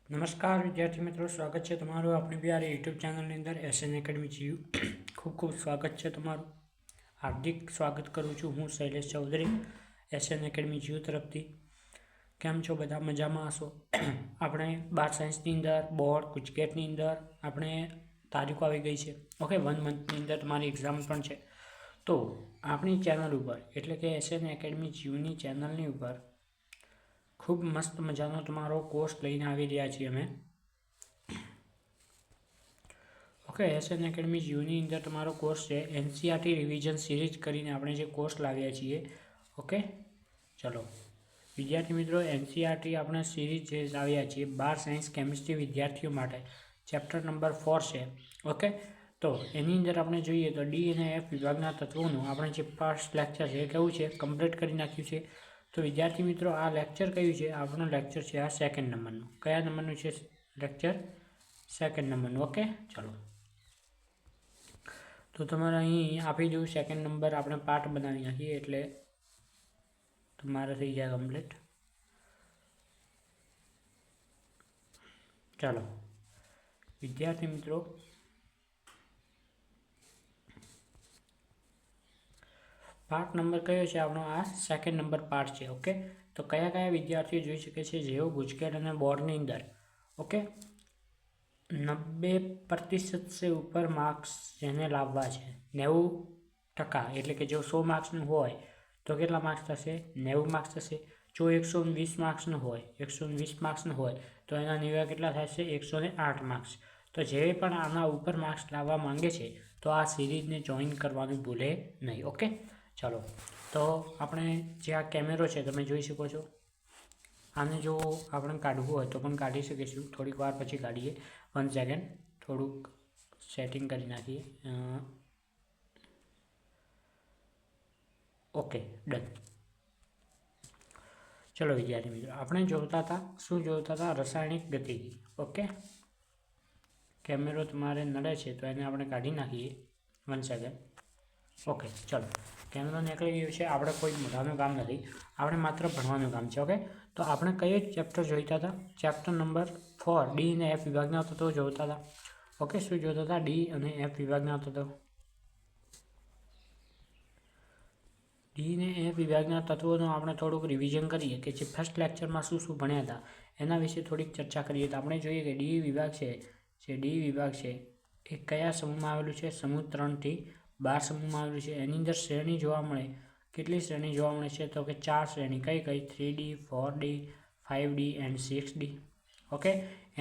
નમસ્કાર વિદ્યાર્થી મિત્રો, સ્વાગત છે તમારું આપણી પ્યારી યુટ્યુબ ચેનલની અંદર એસએન એકેડમી જીયુ. ખૂબ ખૂબ સ્વાગત છે તમારું. હાર્દિક સ્વાગત કરું છું હું Shailesh Chaudhary SN academy GU તરફથી. કેમ છો બધા? મજામાં હશો? આપણે 12 સાયન્સની અંદર બોર્ડ ગુજકેટની અંદર આપણે તારીખો આવી ગઈ છે. ઓકે, 1 મંથની અંદર તમારી એક્ઝામ પણ છે. તો આપણી ચેનલ ઉપર એટલે કે એસએન એકેડમી જીયુની ચેનલની ઉપર ખૂબ મસ્ત મજાનો તમારો કોર્સ લઈને આવી રહ્યા છીએ અમે. ઓકે, એસએન એકેડમી જીયુની અંદર તમારો કોર્સ છે એનસીઆરટી રિવિઝન સિરીઝ કરીને આપણે જે કોર્સ લાવ્યા છીએ. ઓકે, ચલો વિદ્યાર્થી મિત્રો, એનસીઆરટી આપણે સિરીઝ જે લાવ્યા છીએ 12 સાયન્સ કેમિસ્ટ્રી વિદ્યાર્થીઓ માટે, ચેપ્ટર નંબર 4 છે. ઓકે, તો એની અંદર આપણે જોઈએ તો ડી અને એફ વિભાગના તત્વોનું આપણે જે ફર્સ્ટ લેક્ચર છે એ કેવું છે કમ્પ્લીટ કરી નાખ્યું છે. તો વિદ્યાર્થી મિત્રો, આ લેક્ચર કયું છે? આપણો લેક્ચર છે આ સેકન્ડ નંબરનું. કયા નંબરનું છે લેક્ચર? સેકન્ડ નંબરનું. ઓકે, ચલો તો તમારે અહીં આપી દઉં સેકન્ડ નંબર, આપણે પાર્ટ બનાવી નાખીએ એટલે તમારે થઈ જાય કમ્પ્લીટ. ચાલો વિદ્યાર્થી મિત્રો, પાર્ટ નંબર કયો છે આપણો? આ સેકન્ડ નંબર પાર્ટ છે. ઓકે, તો કયા કયા વિદ્યાર્થીઓ જોઈ શકે છે જેઓ ગુજકેટ અને બોર્ડની અંદર ઓકે 90% से ऊपर માર્ક્સ જેને લાવવા છે, 90% એટલે કે જો 100 માર્ક્સનું હોય તો કેટલા માર્ક્સ થશે? 90 માર્ક્સ થશે. જો 120 માર્ક્સનું હોય, 120 માર્ક્સનું હોય તો એના 90 કેટલા થશે? 108 માર્ક્સ. તો જે પણ આના ઉપર માર્ક્સ લાવવા માંગે છે તો આ સિરીઝને જોઈન કરવાનું ભૂલે નહીં. ઓકે, ચલો તો આપણે જે આ કેમેરો છે તમે જોઈ શકો છો. આને જો આપણે કાઢવું હોય તો પણ કાઢી શકીશું, થોડીક વાર પછી કાઢીએ. 1 સેકન્ડ, થોડુંક સેટિંગ કરી નાખીએ. Okay, done. ચલો વિદ્યાર્થી મિત્રો, આપણે જોતા હતા શું જોતા હતા? રાસાયણિક ગતિકી. ઓકે, કેમેરો તમારે નડે છે તો એને આપણે કાઢી નાખીએ. 1 સેકન્ડ. ઓકે, ચલો કેમેરો નીકળી ગયો છે. આપણે કોઈ મોઢાનું કામ નથી, આપણે માત્ર ભણવાનું કામ છે. ઓકે, તો આપણે કયો ચેપ્ટર જોઈતા હતા? ચેપ્ટર નંબર 4 ડી અને એફ વિભાગના તત્વો જોતા હતા. ઓકે, શું જોતા હતા? ડી અને એફ વિભાગના તત્વો. ડી અને એફ વિભાગના તત્વોનું આપણે થોડુંક રિવિઝન કરીએ કે જે ફર્સ્ટ લેક્ચરમાં શું શું ભણ્યા હતા એના વિશે થોડીક ચર્ચા કરીએ. તો આપણે જોઈએ કે ડી વિભાગ છે, જે ડી વિભાગ છે એ કયા સમૂહમાં આવેલું છે? સમૂહ 3 થી 12 સમૂહમાં આવેલું છે. એની અંદર શ્રેણી જોવા મળે. કેટલી શ્રેણી જોવા મળે છે? તો કે 4 શ્રેણી. કઈ કઈ? 3D, 4D, 5D and 6D. Okay,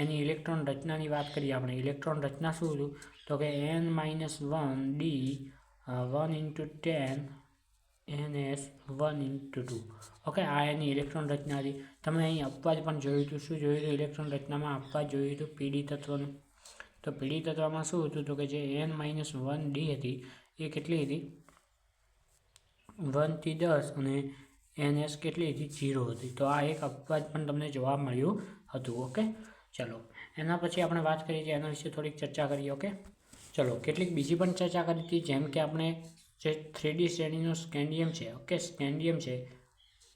any electron રચનાની વાત કરીએ આપણે. ઇલેક્ટ્રોન રચના શું હતું? તો કે n-1D 1 × 10 NS 1 × 2. ઓકે, આ એની ઇલેક્ટ્રોન રચના હતી. તમે અહીં અપવાદ પણ જોયું હતું. શું જોયું હતું? ઇલેક્ટ્રોન રચનામાં અપવાદ જોયું હતું પીડી તત્વનું. તો પીડી તત્વમાં શું હતું? તો કે જે n-1D હતી એ કેટલી હતી? 1 થી 10 અને NS કેટલી હતી? 0 હતી. તો આ એક અપવાદ પણ તમને જોવા મળ્યું હતું. ઓકે, ચલો એના પછી આપણે વાત કરીએ છીએ એના વિશે થોડીક ચર્ચા કરીએ. ઓકે, ચલો કેટલીક બીજી પણ ચર્ચા કરી હતી, જેમ કે આપણે જે 3D શ્રેણીનો સ્કેન્ડિયમ છે. ઓકે, સ્કેન્ડિયમ છે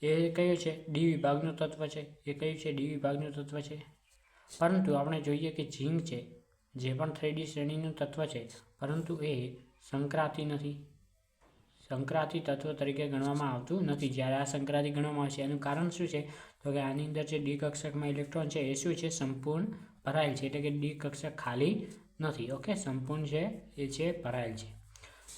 એ કયો છે? ડી વિભાગનું તત્વ છે. એ કયું છે? ડી વિભાગનું તત્વ છે. પરંતુ આપણે જોઈએ કે ઝીંક છે, જે પણ 3D શ્રેણીનું તત્વ છે, પરંતુ એ સંક્રાંતિ નથી. સંક્રાંતિ તત્વ તરીકે ગણવામાં આવતું નથી. જ્યારે આ સંક્રાંતિ ગણવામાં આવે છે એનું કારણ શું છે? તો કે આની અંદર જે ડી કક્ષકમાં ઇલેક્ટ્રોન છે એ શું છે? સંપૂર્ણ ભરાયેલ છે. એટલે કે ડી કક્ષક ખાલી નથી. ઓકે, સંપૂર્ણ છે એ છે ભરાયેલ છે.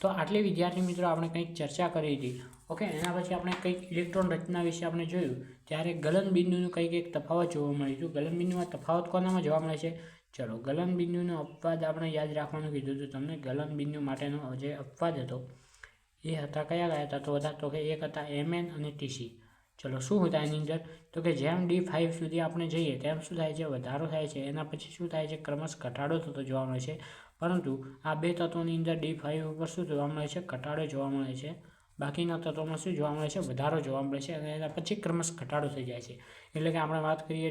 તો આટલી વિદ્યાર્થી મિત્રો આપણે કંઈક ચર્ચા કરી હતી. ઓકે, એના પછી આપણે કંઈક ઇલેક્ટ્રોન રચના વિશે આપણે જોયું. ત્યારે ગલનબિંદુનું કંઈક એક તફાવત જોવા મળ્યું હતું. ગલનબિંદુમાં તફાવત કોનામાં જોવા મળે છે? ચલો, ગલનબિંદુનો અપવાદ આપણે યાદ રાખવાનું કીધું હતું તમને. ગલનબિંદુ માટેનો જે અપવાદ હતો એ હતા કયા તત્વો હતા? તો કે એક હતા Mn અને Tc. ચલો, શું હતા એની અંદર? તો કે જેમ D5 સુધી આપણે જઈએ તેમ શું થાય છે? વધારો થાય છે. એના પછી શું થાય છે? ક્રમશ ઘટાડો થતો જોવા મળે છે. પરંતુ આ બે તત્વોની અંદર D5 ઉપર શું જોવા મળે છે? ઘટાડો જોવા મળે છે. બાકીના તત્વોમાં શું જોવા મળે છે? વધારો જોવા મળે છે. અને એના પછી ક્રમશ ઘટાડો થઈ જાય છે. એટલે કે આપણે વાત કરીએ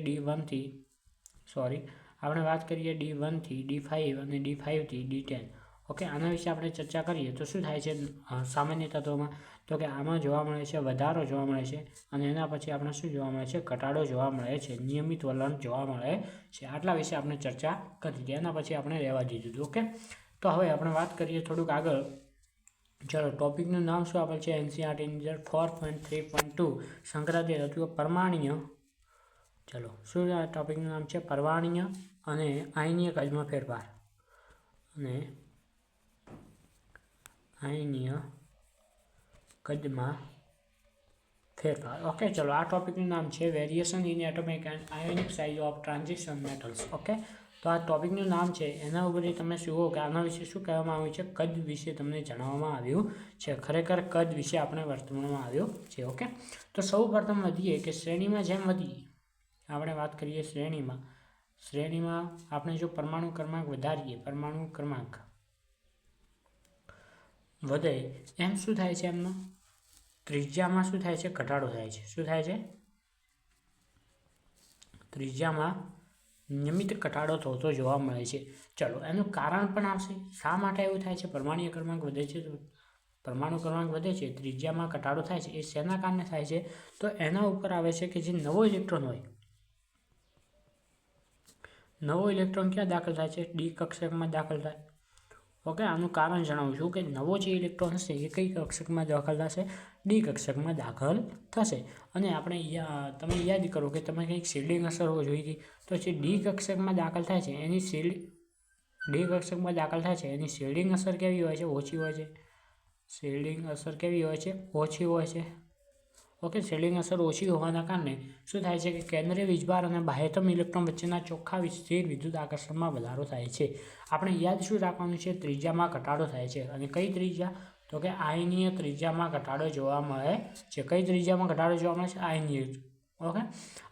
D1 થી D5 અને D5 થી D10. ઓકે, આના વિશે આપણે ચર્ચા કરીએ તો શું થાય છે સામાન્ય તત્વોમાં? તો કે આમાં જોવા મળે છે વધારો જોવા મળે છે અને એના પછી આપણે શું જોવા મળે છે ઘટાડો જોવા મળે છે, નિયમિત વલણ જોવા મળે છે. આટલા વિશે આપણે ચર્ચા કરી દીધી. એના પછી આપણે રહેવા દીધું હતું. ઓકે, તો હવે આપણે વાત કરીએ થોડુંક આગળ. ચલો, ટોપિકનું નામ શું આપેલ છે એનસીઈઆરટીની અંદર 4.3.2 સંક્રાંતીય તત્વો પરમાણ્વીય. ચલો, શું આ ટોપિકનું નામ છે? પરમાણ્વીય અને આયનીય કદમાં ફેરફાર અને આયનીય કદમાં ફેરફાર. ઓકે, ચલો, આ ટોપિકનું નામ છે variation in atomic and ionic size of transition metals. Okay, તો આ ટોપિકનું નામ છે. એના ઉપરથી તમે શું કે આના વિશે શું કહેવામાં આવ્યું છે? કદ વિશે તમને જણાવવામાં આવ્યું છે. ખરેખર કદ વિશે આપણે વર્તમાનમાં આવ્યું છે. ઓકે, તો સૌ પ્રથમ વધીએ કે શ્રેણીમાં જેમ વધીએ આપણે વાત કરીએ શ્રેણીમાં આપણે જો પરમાણુ ક્રમાંક વધારીએ, પરમાણુ ક્રમાંક વધે એમ શું થાય છે? એમનો ત્રિજ્યામાં શું થાય છે? ઘટાડો થાય છે. શું થાય છે? ત્રિજ્યામાં નિયમિત ઘટાડો થતો જોવા મળે છે. ચલો, એનું કારણ પણ આવશે. શા માટે એવું થાય છે? પરમાણુ ક્રમાંક વધે છે તો પરમાણુ ક્રમાંક વધે છે, ત્રિજ્યામાં ઘટાડો થાય છે. એ શેના કારણે થાય છે? તો એના ઉપર આવે છે કે જે નવો ઇલેક્ટ્રોન હોય, નવો ઇલેક્ટ્રોન ક્યાં દાખલ થાય છે? ડી કક્ષકમાં દાખલ થાય. ઓકે, આનું કારણ જણાવું છું કે નવો જે ઇલેક્ટ્રોન હશે એ કઈ કક્ષકમાં દાખલ થશે? ડી કક્ષકમાં દાખલ થશે. અને આપણે તમે યાદ કરો કે તમે કંઈક શિલ્ડિંગ અસર જોઈ હતી. તો જે ડી કક્ષકમાં દાખલ થાય છે એની શિલ્ડિંગ અસર કેવી હોય છે? ઓછી હોય છે. શિલ્ડિંગ અસર કેવી હોય છે? ઓછી હોય છે. ઓકે, શિલ્ડિંગ અસર ઓછી હોવાના કારણે શું થાય છે કે કેન્દ્રીય વીજભાર અને બાહ્યતમ ઇલેક્ટ્રોન વચ્ચેના ચોખ્ખા સ્થિર વિદ્યુત આકર્ષણમાં વધારો થાય છે. આપણે યાદ શું રાખવાનું છે? ત્રિજ્યામાં ઘટાડો થાય છે. અને કઈ ત્રિજ્યા? તો કે આયનીય ત્રિજ્યામાં ઘટાડો જોવા મળે છે. કઈ ત્રિજ્યામાં ઘટાડો જોવા મળે છે? આયનીય. ઓકે,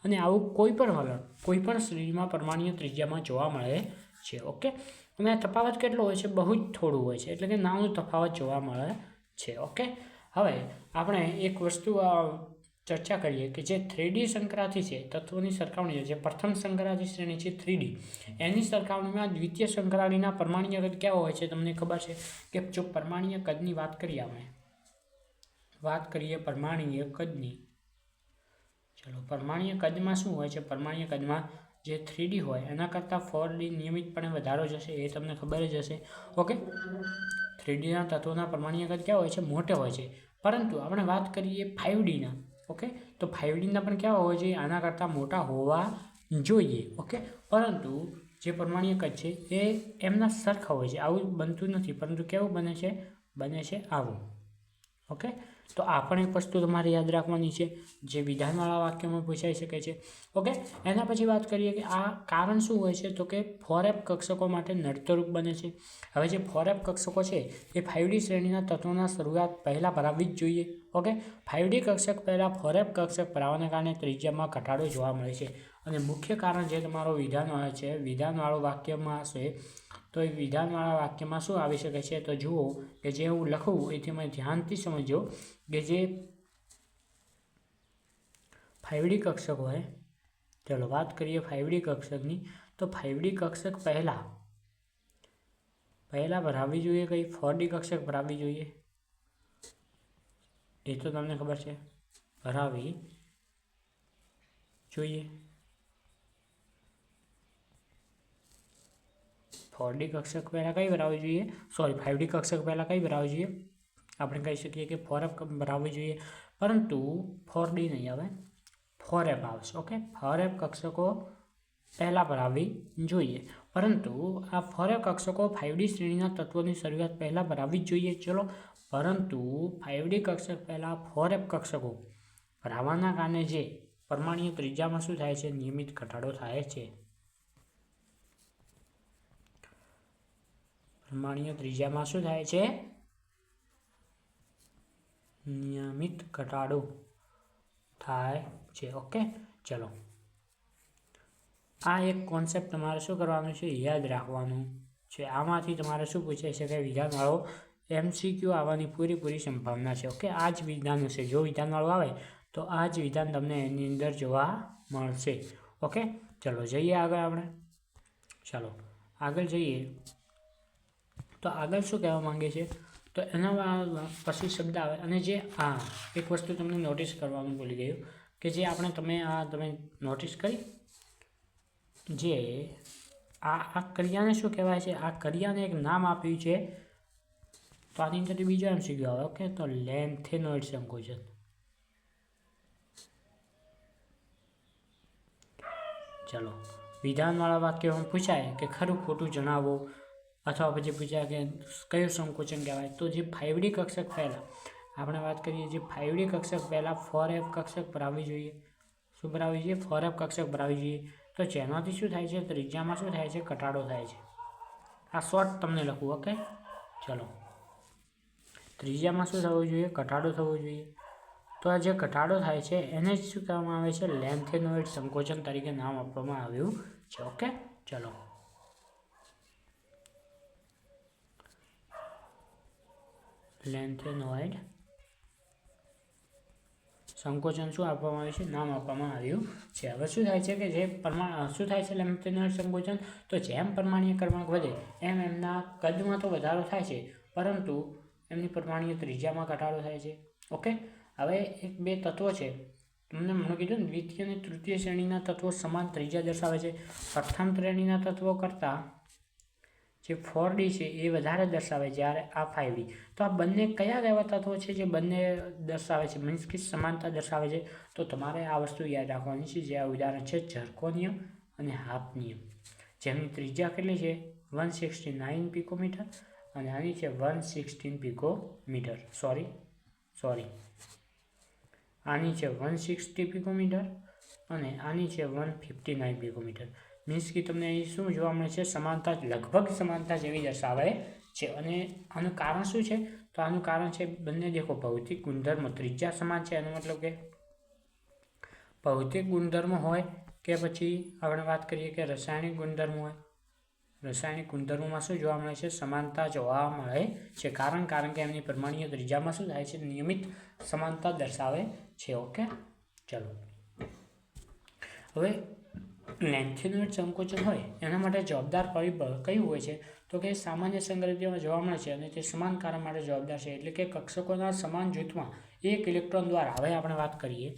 અને આવું કોઈ પણ વલણ કોઈ પણ શ્રેણીમાં પરમાણ્વીય ત્રિજ્યામાં જોવા મળે છે. ઓકે, અને આ તફાવત કેટલો હોય છે? બહુ જ થોડું હોય છે, એટલે કે નાનો તફાવત જોવા મળે છે. ઓકે, હવે આપણે એક વસ્તુ ચર્ચા કરીએ કે જે 3D સંક્રાંતિ છે તત્વોની સરખામણી, જે પ્રથમ સંક્રાંતિ શ્રેણી છે 3D, એની સરખામણીમાં દ્વિતીય સંક્રાંતિના પરમાણ્વીય કદ કેવા હોય છે? તમને ખબર છે કે જો પરમાણ્વીય કદની વાત કરીએ, આપણે વાત કરીએ પરમાણ્વીય કદની. ચલો, પરમાણ્વીય કદમાં શું હોય છે? પરમાણ્વીય કદમાં જે 3D હોય એના કરતાં 4D નિયમિતપણે વધારો જશે, એ તમને ખબર જ હશે. ઓકે, 3Dના તત્વોના પરમાણ્વીય કદ કેવા હોય છે? મોટે હોય છે. પરંતુ આપણે વાત કરીએ 5Dના. ઓકે, તો 5Dના પણ કેવા હોવા જોઈએ? આના કરતાં મોટા હોવા જોઈએ. ઓકે, પરંતુ જે પરમાણ્વીય કદ છે એ એમના સરખા હોય છે. આવું બનતું નથી, પરંતુ કેવું બને છે? બને છે આવું. ઓકે, તો આ પણ એક વસ્તુ તમારે યાદ રાખવાની છે, જે વિધાનવાળા વાક્યમાં પૂછાઈ શકે છે. ઓકે, એના પછી વાત કરીએ કે આ કારણ શું હોય છે? તો કે 4f કક્ષકો માટે નડતરરૂપ બને છે. હવે જે 4f કક્ષકો છે એ 5D શ્રેણીના તત્વોના શરૂઆત પહેલાં ભરાવવી જ જોઈએ. ઓકે, 5D કક્ષક પહેલાં 4f કક્ષક ભરાવાના કારણે ત્રિજ્યામાં ઘટાડો જોવા મળે છે. અને મુખ્ય કારણ જે તમારો વિધાન છે, વિધાનવાળું વાક્યમાં હશે, તો એ વિધાનવાળા વાક્યમાં શું આવી શકે છે? તો જુઓ કે જે હું લખું એ તમે ધ્યાનથી સમજો કે જે 5D કક્ષક હોય. ચલો, વાત કરીએ 5D કક્ષકની. તો 5D કક્ષક પહેલાં ભરાવવી જોઈએ કઈ? 4D કક્ષક ભરાવવી જોઈએ. એ તો તમને ખબર છે, ભરાવવી જોઈએ. 4D કક્ષક પહેલાં કઈ ભરાવવી જોઈએ? 5D કક્ષક પહેલાં કઈ ભરાવવી જોઈએ? આપણે કહી શકીએ કે 4f ભરાવવી જોઈએ, પરંતુ 4D નહીં આવે, 4f આવશે. ઓકે, 4f કક્ષકો પહેલાં ભરાવવી જોઈએ, પરંતુ આ 4f કક્ષકો 5D શ્રેણીના તત્વોની શરૂઆત પહેલાં ભરાવવી જ જોઈએ. ચલો, પરંતુ 5D કક્ષક પહેલાં 4f કક્ષકો ભરાવાના કારણે જે પરમાણ્વીય ત્રિજ્યામાં શું થાય છે? નિયમિત ઘટાડો થાય છે. પરમાણ્વીય ત્રિજ્યામાં શું થાય છે? નિયમિત ઘટાડો થાય છે. ઓકે, ચલો, આ એક કોન્સેપ્ટ તમારે શું કરવાનું છે? યાદ રાખવાનું છે. આમાંથી તમારે શું પૂછાઈ શકે? વિધાનવાળો MCQ આવવાની પૂરેપૂરી સંભાવના છે. ઓકે, આ જ વિધાન હશે. જો વિધાનવાળું આવે તો આ જ વિધાન તમને એની અંદર જોવા મળશે. ઓકે, ચલો જઈએ આગળ આપણે. ચાલો આગળ જઈએ. તો આગળ શું કહેવા માંગે છે? તો તો એના પછી શબ્દ આવે. અને જે એક વસ્તુ તમને નોટિસ કરવાનું ભૂલી ગયું કે જે તમે નોટિસ કરી, જે આ ક્રિયાને શું કહેવાય છે? આ ક્રિયાને એક નામ આપ્યું છે. તો આની અંદરથી બીજો MCQ આવે. ઓકે, તો લેન્થેનોઇડ સંકોચન. ચલો, વિધાનવાળા વાક્યમાં પૂછાય કે ખરું ખોટું જણાવો, અથવા પછી પૂછાય કે કયું સંકોચન કહેવાય. તો જે 5D કક્ષક પહેલાં આપણે વાત કરીએ, જે 5D કક્ષક પહેલાં 4F કક્ષક ભરાવવી જોઈએ. શું ભરાવવી જોઈએ? 4F કક્ષક ભરાવવી જોઈએ. તો જેનાથી શું થાય છે? ત્રિજ્યામાં શું થાય છે? ઘટાડો થાય છે. આ શોર્ટ તમને લખું. ઓકે, ચલો, ત્રિજ્યામાં શું થવું જોઈએ? ઘટાડો થવો જોઈએ. તો આ જે ઘટાડો થાય છે એને જ શું કહેવામાં આવે છે? લેન્થેનોઇડ સંકોચન તરીકે નામ આપવામાં આવ્યું છે. ઓકે, ચલો, લેન્થેનોઇડ સંકોચન શું આપવામાં આવ્યું છે? નામ આપવામાં આવ્યું છે. હવે શું થાય છે કે જે શું થાય છે લેન્થેનોઇડ સંકોચન? તો જેમ પરમાણ્વીય ક્રમાંક વધે એમ એમના કદમાં તો વધારો થાય છે, પરંતુ એમની પરમાણ્વીય ત્રિજ્યામાં ઘટાડો થાય છે. ઓકે, હવે એક બે તત્વો છે, તમને મને કીધું ને, દ્વિતીય અને તૃતીય શ્રેણીના તત્વો સમાન ત્રિજ્યા દર્શાવે છે. પ્રથમ શ્રેણીના તત્વો કરતાં જે 4D છે એ વધારે દર્શાવે જ્યારે આ 5D. તો આ બંને કયા એવા તત્વો છે જે બંને દર્શાવે છે, મીન્સ કે સમાનતા દર્શાવે છે? તો તમારે આ વસ્તુ યાદ રાખવાની છે. જે આ ઉદાહરણ છે ઝરકો નિયમ અને હાફ નિયમ, જેમની ત્રિજ્યા કેટલી છે? 169 પિકોમીટર, અને આની છે 116 પિકોમીટર. સોરી, આની છે 160 પિકોમીટર અને આની છે 159 પિકોમીટર. મીન્સ કે તમને અહીં શું જોવા મળે છે? સમાનતા, લગભગ સમાનતા જેવી દર્શાવે છે. અને આનું કારણ શું છે? તો આનું કારણ છે બંને દેખો ભૌતિક ગુણધર્મો. ત્રિજ્યા સમાન છે એનો મતલબ કે ભૌતિક ગુણધર્મ હોય કે પછી આપણે વાત કરીએ કે રાસાયણિક ગુણધર્મ હોય. રાસાયણિક ગુણધર્મોમાં શું જોવા મળે છે? સમાનતા જોવા મળે છે. કારણ કે એમની પરમાણ્વીય ત્રિજ્યામાં શું થાય છે? નિયમિત સમાનતા દર્શાવે છે. ઓકે, ચલો, હવે લેન્થેનોઇડ સંકોચન હોય એના માટે જવાબદાર પરિબળ કયું હોય છે? તો કે સામાન્ય સંગતિમાં જોવા મળે છે અને તે સમાન કારણ માટે જવાબદાર છે. એટલે કે કક્ષકોના સમાન જૂથમાં એક ઇલેક્ટ્રોન દ્વારા, હવે આપણે વાત કરીએ,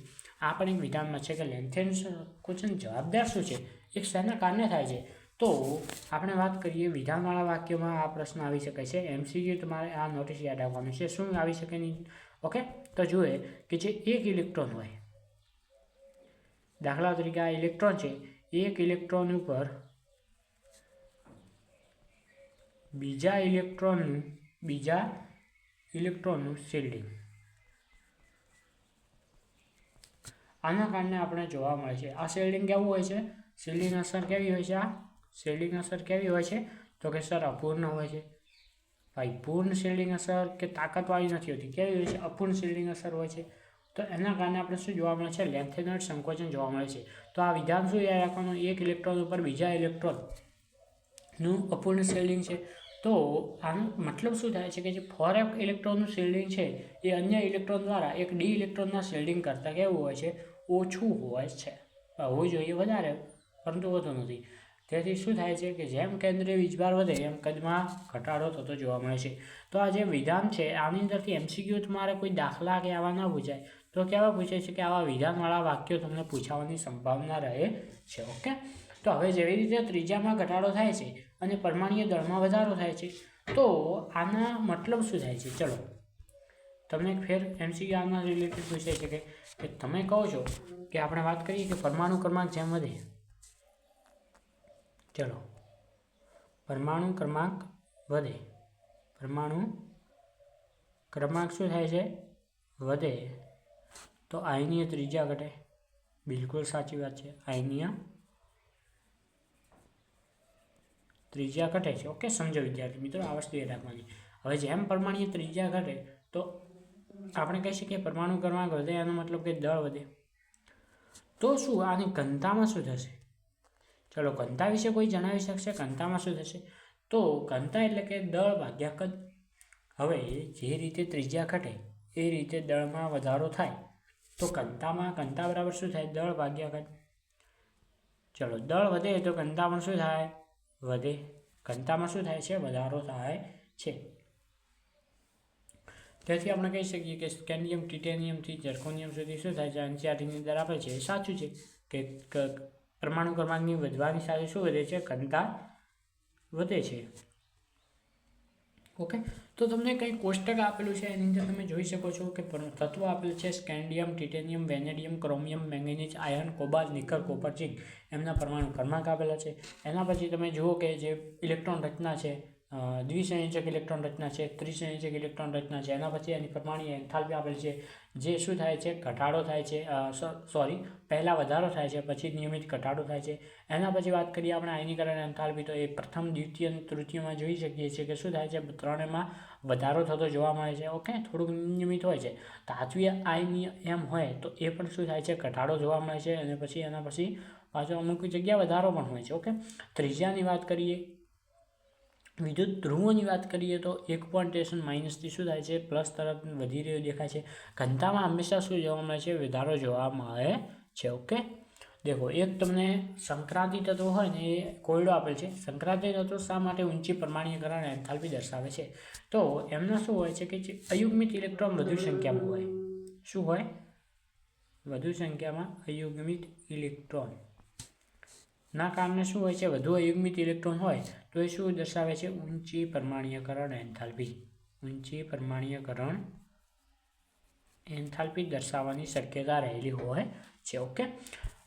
આ પણ એક વિધાનમાં છે કે લેન્થેનોઇડ સંકોચન જવાબદાર શું છે? એક શેના કારણે થાય છે? તો આપણે વાત કરીએ વિધાનવાળા વાક્યમાં આ પ્રશ્ન આવી શકે છે. MCQ તમારે આ નોટિસ યાદ રાખવાનું છે. શું આવી શકે નહીં? ઓકે, તો જુએ કે જે એક ઇલેક્ટ્રોન હોય, દાખલા તરીકે આ ઇલેક્ટ્રોન છે, એક ઇલેક્ટ્રોન ઉપર બીજા ઇલેક્ટ્રોનનું શિલ્ડિંગ, આના કારણે આપણે જોવા મળે છે. આ શિલ્ડિંગ કેવું હોય છે? શિલ્ડિંગ અસર કેવી હોય છે? આ શિલ્ડિંગ અસર કેવી હોય છે? તો કે સર અપૂર્ણ હોય છે. ભાઈ, પૂર્ણ શિલ્ડિંગ અસર કે તાકાતવાળી નથી હોતી. કેવી હોય છે? અપૂર્ણ શિલ્ડિંગ અસર હોય છે. તો એના કારણે આપણે શું જોવા મળે છે? લેન્થેનોઇડ સંકોચન જોવા મળે છે. તો આ વિધાન શું યાદ રાખવાનું? એક ઇલેક્ટ્રોન ઉપર બીજા ઇલેક્ટ્રોનનું અપૂર્ણ શિલ્ડિંગ છે. તો આનો મતલબ શું થાય છે કે જે 4F ઇલેક્ટ્રોનનું શિલ્ડિંગ છે એ અન્ય ઇલેક્ટ્રોન દ્વારા એક D ઇલેક્ટ્રોનના શિલ્ડિંગ કરતાં કેવું હોય છે? ઓછું હોય છે. હોવું જોઈએ વધારે, પરંતુ વધુ નથી. તેથી શું થાય છે કે જેમ કેન્દ્રીય વીજભાર વધે એમ કદમાં ઘટાડો થતો જોવા મળે છે. તો આ જે વિધાન છે આની અંદરથી MCQ તમારે કોઈ દાખલા કે આવા ન પૂછાય તો કેવા પૂછે છે કે આવા વિધાનવાળા વાક્યો તમને પૂછાવાની સંભાવના રહે છે. ઓકે, તો હવે જેવી રીતે ત્રિજ્યામાં ઘટાડો થાય છે અને પરમાણ્વીય દળમાં વધારો થાય છે, તો આના મતલબ શું થાય છે? ચલો, તમને ફેર MCQ આના રિલેટેડ પૂછે છે કે તમે કહો છો કે આપણે વાત કરીએ કે પરમાણુ ક્રમાંક જેમ વધે, ચલો, પરમાણુ ક્રમાંક વધે, પરમાણુ ક્રમાંક શું થાય છે? વધે, તો આયનીય ત્રિજ્યા ઘટે. બિલકુલ સાચી વાત છે, આયનીય ત્રિજ્યા ઘટે છે. ઓકે, સમજો વિદ્યાર્થી મિત્રો, આ વસ્તુ યાદ રાખવાની. હવે જેમ પરમાણ્વીય ત્રિજ્યા ઘટે તો આપણે કહી શકીએ પરમાણુ ક્રમાંક વધે, એનો મતલબ કે દળ વધે. તો શું આની ઘનતામાં શું થશે? ચલો, ઘનતા વિશે કોઈ જણાવી શકશે? ઘનતામાં શું થશે? તો ઘનતા એટલે કે દળ ભાગ્યા કદ. હવે જે રીતે ત્રિજ્યા ઘટે એ રીતે દળમાં વધારો થાય, તો ઘનતા બરાબર શું થાય? દળ ભાગ્યા કદ. ચલો, દળ વધે તો ઘનતામાં શું થાય? વધે. ઘનતામાં શું થાય છે? વધારો થાય છે. તેથી આપણે કહી શકીએ કે સ્કેન્ડિયમ ટિટેનિયમથી ઝર્કોનિયમ સુધી શું થાય છે એનસીઆરટીની અંદર આપે છે એ સાચું છે કે પરમાણુ ક્રમાંકની વધવાની સાથે શું વધે છે ઘનતા વધે છે. ઓકે, તો તમને કંઈ કોષ્ટક આપેલું છે એની અંદર તમે જોઈ શકો છો કે તત્વો આપેલું છે scandium, titanium, vanadium, chromium, manganese, iron, cobalt, nickel, copper, zinc એમના પરમાણુ ક્રમાંક આપેલા છે. એના પછી તમે જુઓ કે જે ઇલેક્ટ્રોન રચના છે દ્વિસંયોજક ઇલેક્ટ્રોન રચના છે, ત્રિસંયોજક ઇલેક્ટ્રોન રચના છે. એના પછી એની પરમાણુ એન્થાલ્પી આપેલ છે જે શું થાય છે ઘટાડો થાય છે પહેલાં વધારો થાય છે પછી નિયમિત ઘટાડો થાય છે. એના પછી વાત કરીએ આપણે આયનીકરણ એન્થાલ્પી તો એ પ્રથમ, દ્વિતીય અને તૃતીયમાં જોઈ શકીએ છીએ કે શું થાય છે ત્રણેયમાં વધારો થતો જોવા મળે છે. ઓકે, થોડુંક નિયમિત હોય છે. ધાત્વીય આયનીય એમ હોય તો એ પણ શું થાય છે ઘટાડો જોવા મળે છે અને પછી એના પછી પાછો અમુક જગ્યા વધારો પણ હોય છે. ઓકે, ત્રીજાની વાત કરીએ વિદ્યુત ધ્રુવોની વાત કરીએ તો એક પોઇન્ટેશન માઇનસથી શું થાય છે પ્લસ તરફ વધી રહ્યો દેખાય છે. ઘનતામાં હંમેશા શું જોવા મળે છે વધારો જોવા મળે છે. ઓકે, દેખો એક તમને સંક્રાંતિ તત્વો હોય ને એ કોયડો આપેલ છે. સંક્રાંતિ તત્વો શા માટે ઊંચી પરમાણ્વીકરણ એન્થાલ્પી દર્શાવે છે તો એમના શું હોય છે કે જે અયુગ્મિત ઇલેક્ટ્રોન વધુ સંખ્યામાં હોય. શું હોય? વધુ સંખ્યામાં અયુગ્મિત ઇલેક્ટ્રોન ના કારણે શું હોય છે વધુ અયુગ્મિત ઇલેક્ટ્રોન હોય તો એ શું દર્શાવે છે ઊંચી પરમાણ્વીકરણ એન્થાલ્પી. ઊંચી પરમાણ્વીકરણ એન્થાલ્પી દર્શાવવાની શક્યતા રહેલી હોય છે. ઓકે,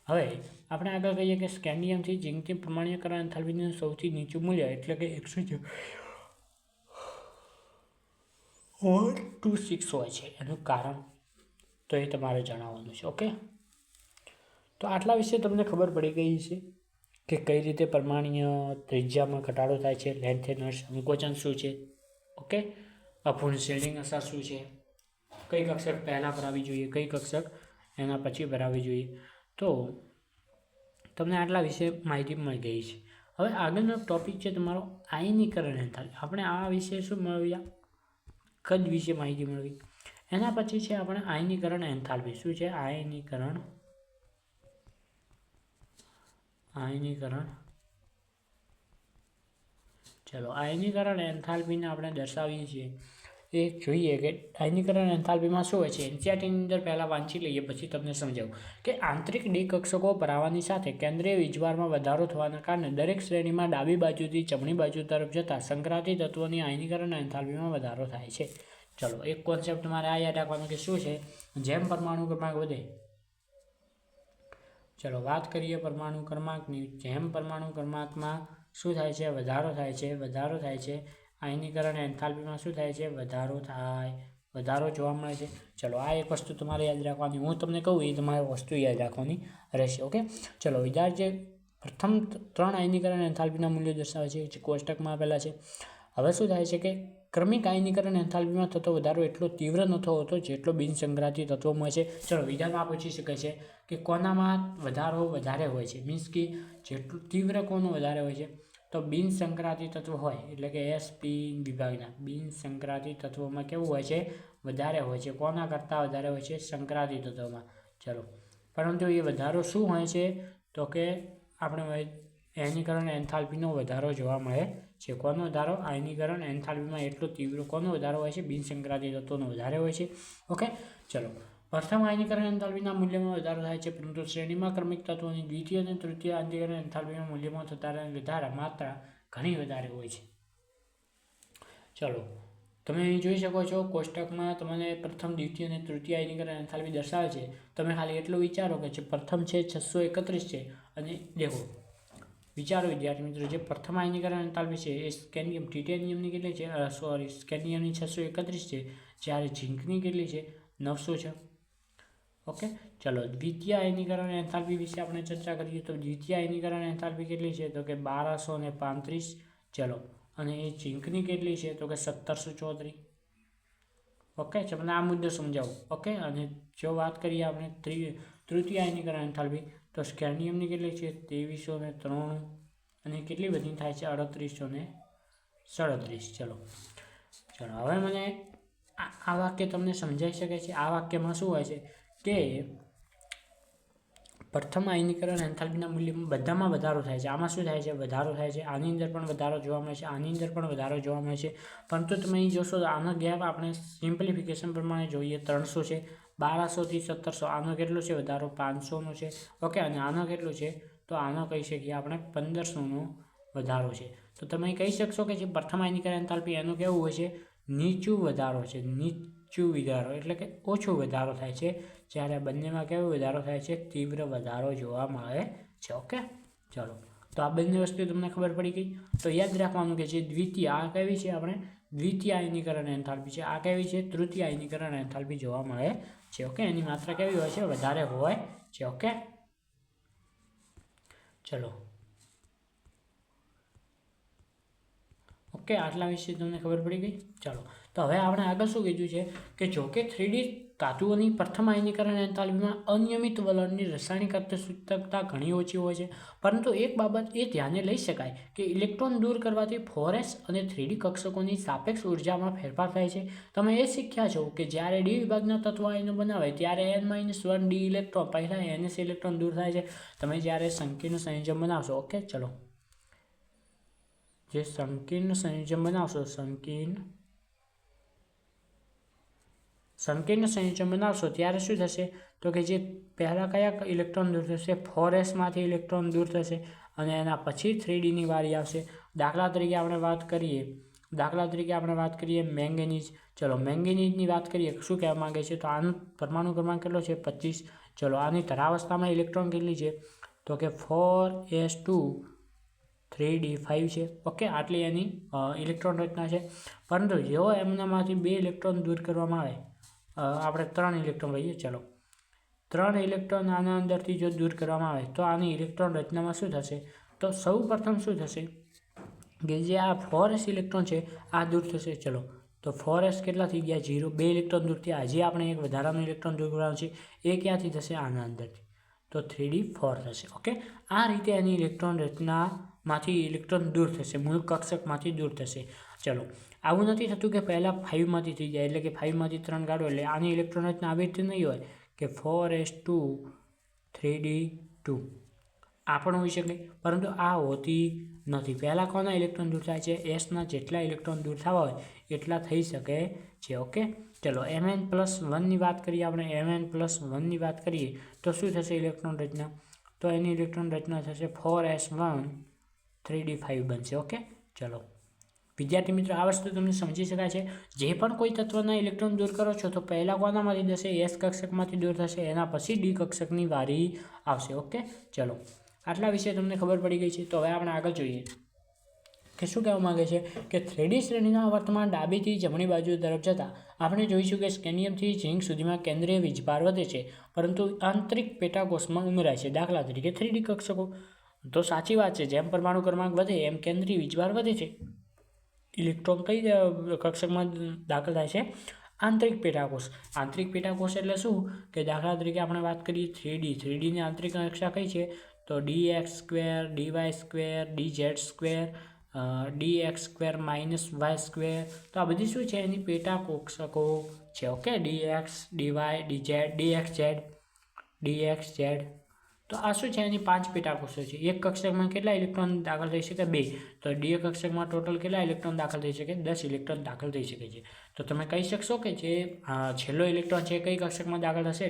હવે આપણે આગળ કહીએ કે સ્કેન્ડિયમથી ઝિંકની પરમાણ્વીકરણ એન્થાલ્પીનું સૌથી નીચું મૂલ્ય એટલે કે 126 હોય છે. એનું કારણ તો એ તમારે જણાવવાનું છે. ઓકે, તો આટલા વિશે તમને ખબર પડી ગઈ છે કે કઈ રીતે પરમાણ્વીય ત્રિજ્યામાં ઘટાડો થાય છે, લેન્થ ઇનર્સ સંકોચન શું છે. ઓકે, અપૂર્ણ શિલ્ડિંગ અસર શું છે, કઈ કક્ષક પહેલાં ભરાવી જોઈએ, કઈ કક્ષક એના પછી ભરાવી જોઈએ. તો તમને આટલા વિશે માહિતી મળી ગઈ છે. હવે આગળનો ટોપિક છે તમારો આયનીકરણ એન્થાલ્પી. આપણે આ વિશે શું મેળવ્યા? કદ વિશે માહિતી મેળવી. એના પછી છે આપણે આયનીકરણ એન્થાલ્પી. શું છે? આયનીકરણ ચલો આયનીકરણ એન્થાલ્પીને આપણે દર્શાવીએ છીએ એ જોઈએ કે આયનીકરણ એન્થાલ્પીમાં શું હોય છે. એનસીઆરટીની અંદર પહેલાં વાંચી લઈએ પછી તમને સમજાવું કે આંતરિક ડી કક્ષકો ભરાવાની સાથે કેન્દ્રીય વીજભારમાં વધારો થવાના કારણે દરેક શ્રેણીમાં ડાબી બાજુથી જમણી બાજુ તરફ જતા સંક્રાંતિ તત્વોની આયનીકરણ એન્થાલ્પીમાં વધારો થાય છે. ચલો એક કોન્સેપ્ટ તમારે આ યાદ રાખવાનો કે શું છે જેમ પરમાણુ ક્રમાંક વધે. ચલો વાત કરીએ પરમાણુ ક્રમાંકની. જેમ પરમાણુ ક્રમાંકમાં શું થાય છે વધારો થાય છે આયનીકરણ એન્થાલ્પીમાં શું થાય છે વધારો જોવા મળે છે. ચલો આ એક વસ્તુ તમારે યાદ રાખવાની. હું તમને કહું એ તમારે વસ્તુ યાદ રાખવાની રહેશે. ઓકે, ચલો વિદ્યાર્થી પ્રથમ 3 આયનીકરણ એન્થાલ્પીના મૂલ્યો દર્શાવે છે જે કોષ્ટકમાં આપેલા છે. હવે શું થાય છે કે ક્રમિક આયનીકરણ એન્થાલ્પીમાં થતો વધારો એટલો તીવ્ર નથી હોતો જેટલો બિનસંક્રાંતિ તત્વોમાં છે. ચલો વિધાનમાં પૂછી શકાય છે કે કોનામાં વધારો વધારે હોય છે, મીન્સ કે જેટલું તીવ્ર કોનું વધારે હોય છે તો બિનસંક્રાંતિ તત્વો હોય એટલે કે SP વિભાગના બિનસંક્રાંતિ તત્વોમાં કેવું હોય છે વધારે હોય છે. કોના કરતાં વધારે હોય છે? સંક્રાંતિ તત્વોમાં. ચલો પરંતુ એ વધારો શું હોય છે તો કે આપણે આયનીકરણ એન્થાલ્પીનો વધારો જોવા મળે છે. કોનો વધારો? આયનીકરણ એન્થાલ્પીમાં એટલો તીવ્ર કોનો વધારો હોય છે? બિનસંક્રાંતિ તત્વોનો વધારે હોય છે. ઓકે, ચલો પ્રથમ આયનીકરણ એન્થાલ્પીના મૂલ્યમાં વધારો થાય છે પરંતુ શ્રેણીમાં ક્રમિક તત્વોની દ્વિતીય અને તૃતીય આયનીકરણ એન્થાલ્પીના મૂલ્યમાં થતા વધારા માત્રા ઘણી વધારે હોય છે. ચલો તમે અહીં જોઈ શકો છો કોષ્ટકમાં તમને પ્રથમ, દ્વિતીય અને તૃતીય આયનીકરણ એન્થાલ્પી દર્શાવે છે. તમે ખાલી એટલું વિચારો કે જે પ્રથમ છે 631 છે અને દેખો વિચારો વિદ્યાર્થી મિત્રો જે પ્રથમ આયનીકરણ એન્થાલ્પી છે એ સ્કેન્ડિયમ ટિટેનિયમની કેટલી છે સ્કેન્ડિયમની 631 છે જ્યારે ઝિંકની કેટલી છે 900 છે. ઓકે, ચલો દ્વિતીય આયનીકરણ એન્થાલ્પી વિશે આપણે ચર્ચા કરીએ તો દ્વિતીય આયનીકરણ એન્થાલ્પી કેટલી છે તો કે 1235. ચલો અને એ ઝિંકની કેટલી છે તો કે 1734. ઓકે, તમને આ મુદ્દો સમજાવું. ઓકે, અને જો વાત કરીએ આપણે તૃતીય આયનીકરણ એન્થાલ્પી તો સ્કેન્ડિયમની કેટલી છે 2393 અને કેટલી બધી થાય છે 3837. ચલો હવે મને આ વાક્ય તમને સમજાઈ શકે છે. આ વાક્યમાં શું હોય છે કે પ્રથમ આયનીકરણ એન્થાલ્પીના મૂલ્યમાં બધામાં વધારો થાય છે. આમાં શું થાય છે? વધારો થાય છે. આની અંદર પણ વધારો જોવા મળે છે, આની અંદર પણ વધારો જોવા મળે છે. પરંતુ તમે અહીં જોશો તો આનો ગેપ આપણે સિમ્પ્લિફિકેશન પ્રમાણે જોઈએ 300 છે, 1200 થી 1700. આનો કેટલો છે વધારો? 500નો છે. ઓકે, અને આનો કેટલો છે? તો આનો કહી શકીએ આપણે 1500નો વધારો છે. તો તમે કહી શકશો કે જે પ્રથમ આયનીકરણ એન્થાલ્પી એનું કેવું હોય છે? નીચું વધારો છે, નીચું વધારો એટલે કે ઓછો વધારો થાય છે. જ્યારે બંનેમાં કેવો વધારો થાય છે? તીવ્ર વધારો જોવા મળે છે. ઓકે, ચાલો, તો આ બંને વસ્તુ તમને ખબર પડી ગઈ. તો યાદ રાખવાનું કે જે દ્વિતીય, આ કેવી છે આપણે? દ્વિતીય આયનીકરણ એન્થાલ્પી છે. આ કેવી છે? તૃતીય આયનીકરણ એન્થાલ્પી જોવા મળે છે. ઓકે, એની માત્રા કેવી હોય છે? વધારે હોય છે. ઓકે, ચલો, ઓકે, આટલા વિશે તમને ખબર પડી ગઈ. ચાલો, તો હવે આપણે આગળ શું કીધું છે કે જો કે 3D ધાતુઓની પ્રથમ આયનીકરણ એન્થાલ્પીમાં અનિયમિત વલણની રાસાયણિક અર્થસૂચકતા ઘણી ઓછી હોય છે, પરંતુ એક બાબત એ ધ્યાને લઈ શકાય કે ઇલેક્ટ્રોન દૂર કરવાથી 4s અને 3D કક્ષકોની સાપેક્ષ ઉર્જામાં ફેરફાર થાય છે. તમે એ શીખ્યા છો કે જ્યારે ડી વિભાગના તત્વ આયનો બનાવે ત્યારે n-1 ડી ઇલેક્ટ્રોન પહેલા ns ઇલેક્ટ્રોન દૂર થાય છે. તમે જ્યારે સંકીર્ણ સંયોજન બનાવશો, ઓકે, ચલો, જે સંકીર્ણ સંયોજન બનાવશો, સંકીર્ણ સંયોજન બનાવશો ત્યારે શું થશે? તો કે જે પહેલાં કયા ઇલેક્ટ્રોન દૂર થશે? 4sમાંથી ઇલેક્ટ્રોન દૂર થશે અને એના પછી 3Dની વારી આવશે. દાખલા તરીકે આપણે વાત કરીએ મેંગેનીઝ. ચલો, મેંગેનીઝની વાત કરીએ, શું કહેવા માંગે છે? તો આનો પરમાણુ ક્રમાંક કેટલો છે? 25. ચલો, આની ધરાવસ્થામાં ઇલેક્ટ્રોન કેટલી છે? તો કે 4s2 3d5 છે. ઓકે, આટલી એની ઇલેક્ટ્રોન રચના છે. પરંતુ જેવો એમનામાંથી 2 ઇલેક્ટ્રોન દૂર કરવામાં આવે, આપણે 3 ઇલેક્ટ્રોન લઈએ, ચલો, 3 ઇલેક્ટ્રોન આના અંદરથી જો દૂર કરવામાં આવે તો આની ઇલેક્ટ્રોન રચનામાં શું થશે? તો સૌ પ્રથમ શું થશે કે જે આ 4s ઇલેક્ટ્રોન છે આ દૂર થશે. ચલો, તો 4s કેટલા થઈ ગયા? 0. 2 ઇલેક્ટ્રોન દૂર થયા. હજી આપણે એક વધારાનું ઇલેક્ટ્રોન દૂર કરવાનું છે. એ ક્યાંથી થશે? આના અંદરથી. તો 3d4 થશે. ઓકે, આ રીતે એની ઇલેક્ટ્રોન રચનામાંથી ઇલેક્ટ્રોન દૂર થશે, મૂળ કક્ષકમાંથી દૂર થશે. ચલો, આવું નથી થતું કે પહેલાં 5માંથી થઈ જાય, એટલે કે 5માંથી 3 કાઢો એટલે આની ઇલેક્ટ્રોન રચના આવી રીતે નહીં હોય કે 4s2 3d2 આ પણ હોઈ શકે, પરંતુ આ હોતી નથી. પહેલાં કોના ઇલેક્ટ્રોન દૂર થાય છે? એસના જેટલા ઇલેક્ટ્રોન દૂર થવા હોય એટલા થઈ શકે છે. ઓકે, ચલો, Mn+1ની વાત કરીએ આપણે. Mn+1ની વાત કરીએ તો શું થશે ઇલેક્ટ્રોન રચના? તો એની ઇલેક્ટ્રોન રચના થશે 4s1 3d5 બનશે. ઓકે, ચલો, વિદ્યાર્થી મિત્રો, આ વસ્તુ તમને સમજી શકાય છે. જે પણ કોઈ તત્વના ઇલેક્ટ્રોન દૂર કરો છો તો પહેલાં કોનામાંથી થશે? એસ કક્ષકમાંથી દૂર થશે, એના પછી ડી કક્ષકની વારી આવશે. ઓકે, ચલો, આટલા વિશે તમને ખબર પડી ગઈ છે. તો હવે આપણે આગળ જોઈએ કે શું કહેવા માંગે છે કે 3D શ્રેણીના વર્તમાન ડાબીથી જમણી બાજુ તરફ જતાં આપણે જોઈશું કે સ્કેનિયમથી ઝિંક સુધીમાં કેન્દ્રીય વીજભાર વધે છે, પરંતુ આંતરિક પેટાકોષમાં ઉમેરાય છે. દાખલા તરીકે 3D કક્ષકો. તો સાચી વાત છે, જેમ પરમાણુ ક્રમાંક વધે એમ કેન્દ્રીય વીજભાર વધે છે. ઇલેક્ટ્રોન કઈ કક્ષકમાં દાખલ થાય છે? આંતરિક પેટાકોષ. આંતરિક પેટાકોષ એટલે શું કે દાખલા તરીકે આપણે વાત કરીએ 3Dની આંતરિક કક્ષા કઈ છે? તો dx² dy² dz² dx² - y². તો આ બધી શું છે? એની પેટાકોષકો છે. Okay, dx dy dz dxz. તો આ શું છે? એની 5 પેટાકોષો છે. એક કક્ષકમાં કેટલા ઇલેક્ટ્રોન દાખલ થઈ શકે? 2. તો ડી કક્ષકમાં ટોટલ કેટલા ઇલેક્ટ્રોન દાખલ થઈ શકે? 10 ઇલેક્ટ્રોન દાખલ થઈ શકે છે. તો તમે કહી શકશો કે જે છેલ્લો ઇલેક્ટ્રોન છે કઈ કક્ષકમાં દાખલ થશે?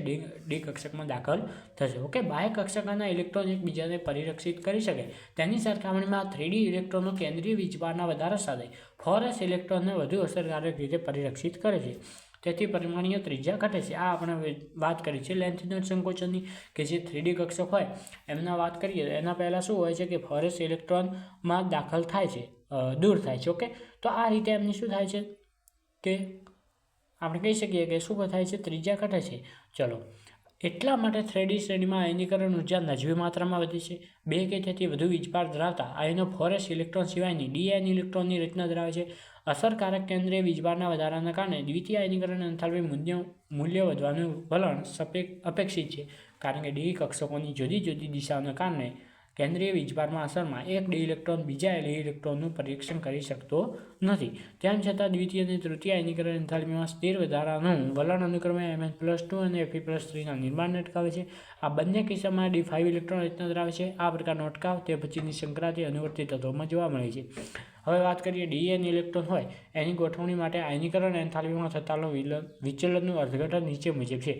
ડી કક્ષકમાં દાખલ થશે. ઓકે, બાહ્ય કક્ષકના ઇલેક્ટ્રોન એકબીજાને પરિરક્ષિત કરી શકે તેની સરખામણીમાં 3D ઇલેક્ટ્રોનો કેન્દ્રીય વીજભારના વધારા સાથે 4s ઇલેક્ટ્રોનને વધુ અસરકારક રીતે પરિરક્ષિત કરે છે. તેથી પરિમાણીય ત્રિજ્યા ઘટે છે. આ આપણે વાત કરી છે લેન્થિનોઇડ સંકોચનની, કે જે 3D કક્ષક હોય એમના વાત કરીએ એના પહેલાં શું હોય છે કે 4s ઇલેક્ટ્રોનમાં દાખલ થાય છે, દૂર થાય છે. ઓકે, તો આ રીતે એમની શું થાય છે કે આપણે કહી શકીએ કે શું થાય છે? ત્રિજ્યા ઘટે છે. ચલો, એટલા માટે 3D શ્રેણીમાં આયનીકરણ ઉર્જા નજીવી માત્રામાં વધે છે. 2 કે તેથી વધુ વીજભાર ધરાવતા આયનો 4s ઇલેક્ટ્રોન સિવાયની dn ઇલેક્ટ્રોનની રચના ધરાવે છે. અસરકારક કેન્દ્રીય વીજભારના વધારાના કારણે દ્વિતીય આયનીકરણ એન્થાલ્પી મૂલ્ય વધવાનું વલણ અપેક્ષિત છે, કારણ કે ડી કક્ષકોની જુદી જુદી દિશાઓને કારણે કેન્દ્રીય વીજભારમાં અસરમાં એક ડી ઇલેક્ટ્રોન બીજા ડી ઇલેક્ટ્રોનનું પરીક્ષણ કરી શકતો નથી. તેમ છતાં દ્વિતીય અને તૃતીય આયનીકરણ એન્થાલ્પીમાં સ્થિર વધારાનું વલણ અનુક્રમે Mn+2 અને Fe+3ના નિર્માણને અટકાવે છે. આ બંને કિસ્સામાં D5 ઇલેક્ટ્રોન રચના ધરાવે છે. આ પ્રકારનો અટકાવ તે પછીની સંક્રાંતિ અનુવર્તી તત્વોમાં જોવા મળે છે. હવે વાત કરીએ Dn ઇલેક્ટ્રોન હોય એની ગોઠવણી માટે આયનીકરણ એન્થાલ્પીમાં થતા વિચલનનું અર્થઘટન નીચે મુજબ છે.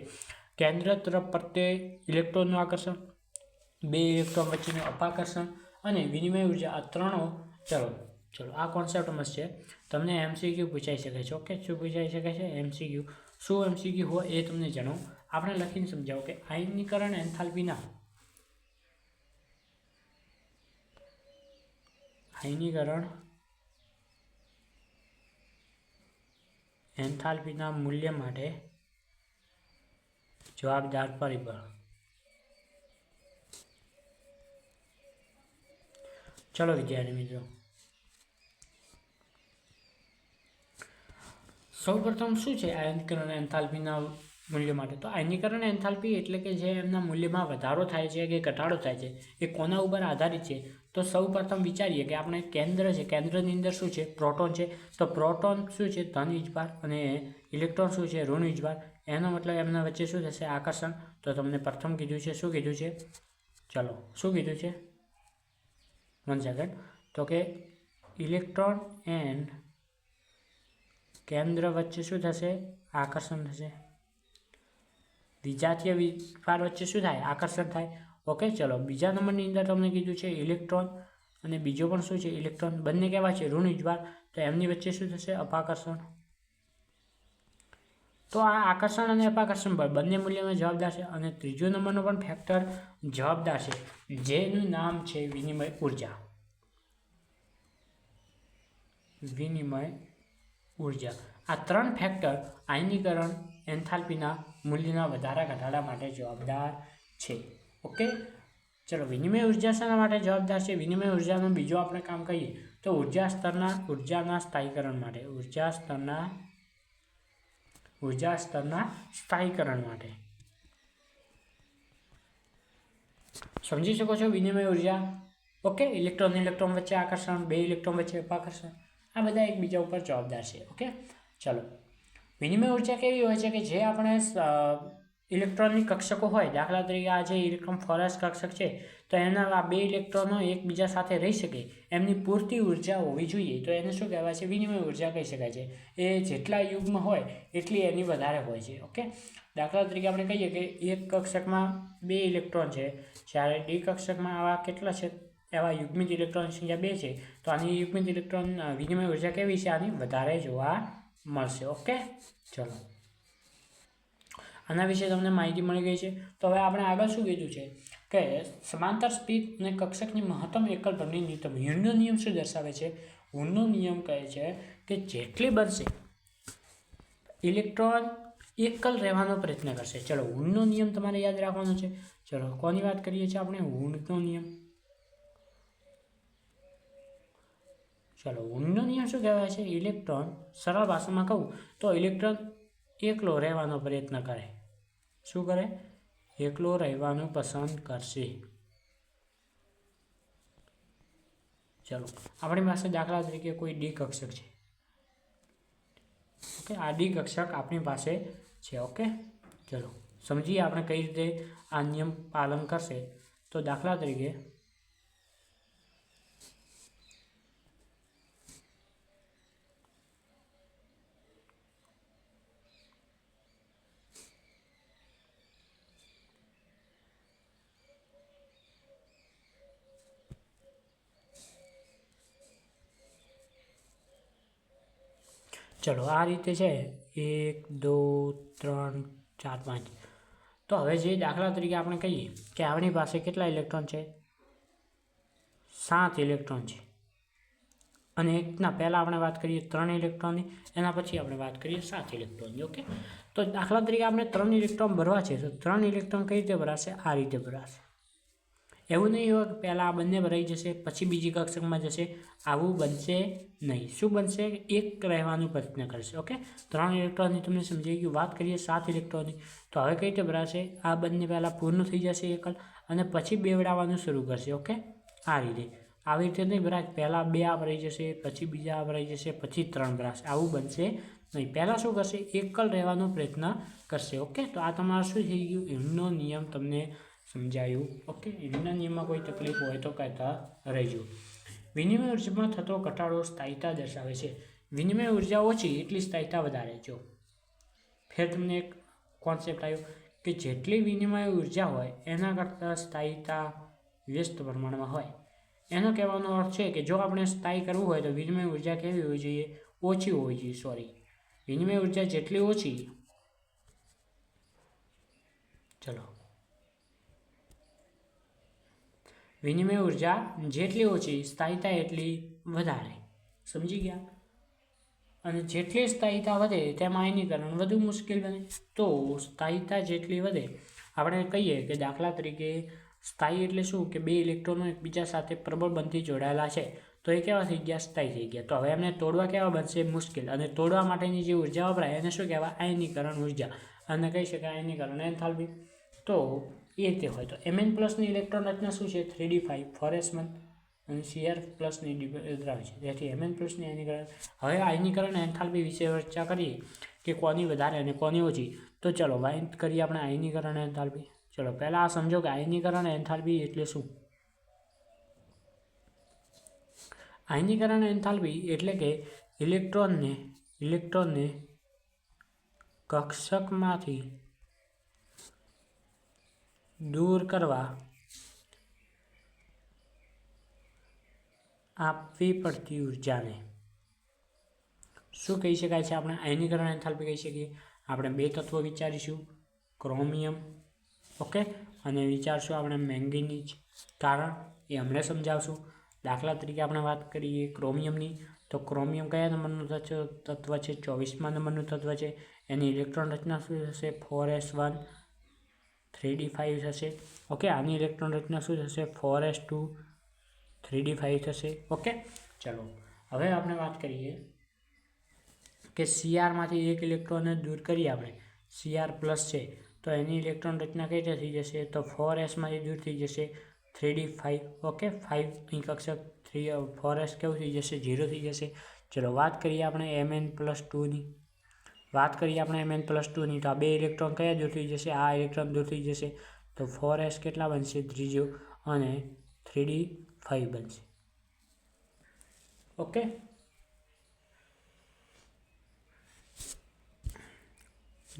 કેન્દ્ર તરફ પ્રત્યે ઇલેક્ટ્રોનનું આકર્ષણ, બે ઇલેક્ટ્રોન વચ્ચેનું અપાકર્ષણ અને વિનિમય ઉર્જા, આ ત્રણો ચલો આ કોન્સેપ્ટ મસ્ત છે. તમને MCQ પૂછાઈ શકે છે. ઓકે, શું પૂછાઈ શકે છે? MCQ. શું MCQ હોય એ તમને જણાવું. આપણે લખીને સમજાવો કે આયનીકરણ એન્થાલ્પીના મૂલ્ય માટે જવાબદાર પરિબળ. ચલો વિદ્યાર્થી મિત્રો, સૌપ્રથમ શું છે આયનીકરણ એન્થાલ્પીના મૂલ્ય માટે? તો આયનીકરણ એન્થાલ્પી એટલે કે જે એમના મૂલ્યમાં વધારો થાય છે કે ઘટાડો થાય છે એ કોના ઉપર આધારિત છે? તો સૌપ્રથમ વિચારીએ કે આપણે કેન્દ્ર છે, કેન્દ્રની અંદર શું છે? પ્રોટોન છે. તો પ્રોટોન શું છે? ધન વીજભાર અને ઇલેક્ટ્રોન શું છે? ઋણ વીજભાર. એનો મતલબ એમના વચ્ચે શું થશે? આકર્ષણ. તો તમને પ્રથમ કીધું છે, શું કીધું છે? ચલો, શું કીધું છે? 1 સેકન્ડ. તો કે ઇલેક્ટ્રોન એન્ડ કેન્દ્ર વચ્ચે શું થશે? આકર્ષણ થશે. વિજાતીય વીજભાર વચ્ચે શું થાય? આકર્ષણ થાય. ઓકે, ચલો બીજા નંબરની અંદર તમને કીધું છે ઇલેક્ટ્રોન અને બીજો પણ શું છે? ઇલેક્ટ્રોન. બંને કેવા છે? ઋણ વીજભાર. તો એમની વચ્ચે શું થશે? અપાકર્ષણ. તો આ આકર્ષણ અને અપાકર્ષણ બળ બંને મૂલ્યમાં જવાબદાર છે. અને ત્રીજો નંબરનો પણ ફેક્ટર જવાબદાર છે, જેનું નામ છે વિનિમય ઉર્જા. વિનિમય ઉર્જા. આ ત્રણ ફેક્ટર આયનીકરણ એન્થાલ્પીના મૂલ્યના વધારા ઘટાડા માટે જવાબદાર છે. ઓકે, ચલો વિનિમય ઉર્જા શાના માટે જવાબદાર છે? વિનિમય ઉર્જાનું બીજું આપણે કામ કહીએ તો ઉર્જાના સ્થાયીકરણ માટે. ઉર્જા સ્તરના સ્થાયીકરણ માટે. સમજી શકો છો વિનિમય ઉર્જા? ઓકે, ઇલેક્ટ્રોન વચ્ચે આકર્ષણ, બે ઇલેક્ટ્રોન વચ્ચે અપાકર્ષણ, આ બધા એકબીજા ઉપર જવાબદાર છે. ઓકે, ચલો વિનિમય ઉર્જા કેવી હોય છે કે જે આપણે ઇલેક્ટ્રોનની કક્ષકો હોય, દાખલા તરીકે આ જે ઇલેક્ટ્રોન ફોરસ કક્ષક છે તો એના આ બે ઇલેક્ટ્રોનો એકબીજા સાથે રહી શકે એમની પૂરતી ઉર્જા હોવી જોઈએ. તો એને શું કહેવાય છે? વિનિમય ઉર્જા કહી શકાય છે. એ જેટલા યુગમાં હોય એટલી એની વધારે હોય છે. ઓકે, દાખલા તરીકે આપણે કહીએ કે એક કક્ષકમાં બે ઇલેક્ટ્રોન છે, જ્યારે ડી કક્ષકમાં આવા કેટલા છે? એવા યુગ્મિત ઇલેક્ટ્રોનની સંખ્યા 2 છે. તો આની યુગ્મિત ઇલેક્ટ્રોન વિનિમય ઉર્જા કેવી છે? આની વધારે જોવા મળશે. ઓકે, ચલો આના વિશે તમને માહિતી મળી ગઈ છે. તો હવે આપણે આગળ શું કીધું છે કે સમાંતર સ્પિન અને કક્ષકની મહત્તમ એકલ ભરની ન્યૂનતમ. હ્યુનનો નિયમ શું દર્શાવે છે? હ્યુનનો નિયમ કહે છે કે જેટલી બનશે ઇલેક્ટ્રોન એકલ રહેવાનો પ્રયત્ન કરશે. ચલો હ્યુનનો નિયમ તમારે યાદ રાખવાનો છે. ચલો કોની વાત કરીએ છીએ આપણે? હ્યુનનો નિયમ. ચલો હ્યુનનો નિયમ શું કહેવાય છે? ઇલેક્ટ્રોન, સરળ ભાષામાં કહું તો ઇલેક્ટ્રોન એકલો રહેવાનો પ્રયત્ન કરે. શું કરે? એકલો રહેવાનું પસંદ કરશે. ચલો આપણી પાસે દાખલા તરીકે કોઈ ડી કક્ષક છે. ઓકે, આ ડી કક્ષક આપણી પાસે છે. ઓકે, ચલો સમજીએ આપણે કઈ રીતે આ નિયમ પાલન કરશે. તો દાખલા તરીકે ચલો આ રીતે છે 1 2 3 4 5. તો હવે જે દાખલા તરીકે આપણે કહીએ કે આપણી પાસે કેટલા ઇલેક્ટ્રોન છે? 7 ઇલેક્ટ્રોન છે. અને એકના પહેલાં આપણે વાત કરીએ 3 ઇલેક્ટ્રોનની, એના પછી આપણે વાત કરીએ 7 ઇલેક્ટ્રોનની. ઓકે, તો દાખલા તરીકે આપણે 3 ઇલેક્ટ્રોન ભરવા છે તો 3 ઇલેક્ટ્રોન કઈ રીતે ભરાશે? આ રીતે ભરાશે. એવું નહીં હોય કે પહેલાં આ બંને ભરાઈ જશે પછી બીજી કક્ષકમાં જશે, આવું બનશે નહીં. શું બનશે? એક રહેવાનો પ્રયત્ન કરશે. ઓકે, 3 ઇલેક્ટ્રોનની તમને સમજાઈ ગયું. વાત કરીએ 7 ઇલેક્ટ્રોનની, તો હવે કઈ રીતે ભરાશે? આ બંને પહેલાં પૂર્ણ થઈ જશે એકલ અને પછી બેવડાવવાનું શરૂ કરશે. ઓકે, આ રીતે આવી રીતે નહીં ભરાય. પહેલાં 2 આ ભરાઈ જશે, પછી બીજા આ ભરાઈ જશે, પછી 3 ભરાશે. આવું બનશે નહીં. પહેલાં શું કરશે? એકલ રહેવાનો પ્રયત્ન કરશે. ઓકે, તો આ તમારું શું થઈ ગયું? હિન્ડનો નિયમ તમને સમજાયું. ઓકે, હિન્ડના નિયમમાં કોઈ તકલીફ હોય તો કહેતા રહેજો. વિનિમય ઉર્જામાં થતો ઘટાડો સ્થાયીતા દર્શાવે છે. વિનિમય ઉર્જા ઓછી એટલી સ્થાયીતા વધારે. જો ફેર તમને એક કોન્સેપ્ટ આવ્યો કે જેટલી વિનિમય ઉર્જા હોય એના કરતાં સ્થાયીતા વ્યસ્ત પ્રમાણમાં હોય. એનો કહેવાનો અર્થ છે કે જો આપણે સ્થાયી કરવું હોય તો વિનિમય ઉર્જા કેવી હોવી જોઈએ? ઓછી હોવી જોઈએ. વિનિમય ઉર્જા જેટલી ઓછી, ચલો, વિનિમય ઉર્જા જેટલી ઓછી સ્થાયીતા એટલી વધારે. સમજી ગયા? અને જેટલી સ્થાયીતા વધે તેમ આયનીકરણ વધુ મુશ્કેલ બને. તો સ્થાયીતા જેટલી વધે, આપણે કહીએ કે દાખલા તરીકે સ્થાયી એટલે શું કે 2 ઇલેક્ટ્રોનો એકબીજા સાથે પ્રબળ બંધથી જોડાયેલા છે, તો એ કેવા થઈ ગયા? સ્થાયી થઈ ગયા. તો હવે એમને તોડવા કેવા બનશે? મુશ્કેલ. અને તોડવા માટેની જે ઉર્જા વપરાય એને શું કહેવાય? આયનીકરણ ઉર્જા. અને કહી શકાય આયનીકરણ એન્થાલ્પી. તો એ રીતે હોય તો Mn+ની ઇલેક્ટ્રોન રચના શું છે? 3d5 4s1 અને Cr+ની ધરાવે છે. તેથી Mn+ની આયનીકરણ. હવે આયનીકરણ એન્થાલ્પી વિશે ચર્ચા કરીએ કે કોની વધારે અને કોની ઓછી. તો ચલો વાઇન્ડ કરીએ આપણે આયનીકરણ એન્થાલ્પી. ચલો પહેલાં આ સમજો કે આયનીકરણ એન્થાલ્પી એટલે શું? આયનીકરણ એન્થાલ્પી એટલે કે ઇલેક્ટ્રોનને કક્ષકમાંથી દૂર કરવા આપવી પડતી ઉર્જાને શું કહી શકાય છે? આપણે આયનીકરણ એન્થાલ્પી કહી શકીએ. આપણે 2 તત્વો વિચારીશું, ક્રોમિયમ, ઓકે, અને વિચારશું આપણે મેંગેનીઝ. કારણ એ હમણાં સમજાવશું. દાખલા તરીકે આપણે વાત કરીએ ક્રોમિયમની, તો ક્રોમિયમ કયા નંબરનું તત્વ છે? 24મા નંબરનું તત્વ છે. એની ઇલેક્ટ્રોન રચના શું થશે? 4s1 3d5 થશે. ઓકે, આની ઇલેક્ટ્રોન રચના શું થશે? 4s2 3d5 થશે. ઓકે, ચલો હવે આપણે વાત કરીએ કે Crમાંથી એક ઇલેક્ટ્રોનને દૂર કરીએ આપણે, Cr+ છે, તો એની ઇલેક્ટ્રોન રચના કઈ રીતે થઈ જશે? તો 4sમાંથી દૂર થઈ જશે 3d5. ઓકે, 5 અહીં કક્ષક 4s કેવું થઈ જશે? 0 થઈ જશે. ચલો વાત કરીએ આપણે Mn+2ની. તો આ 2 ઇલેક્ટ્રોન કયા દૂર થઈ જશે? આ ઇલેક્ટ્રોન દૂર થઈ જશે. તો 4s કેટલા બનશે? ત્રીજો, અને 3d5 બનશે. ઓકે,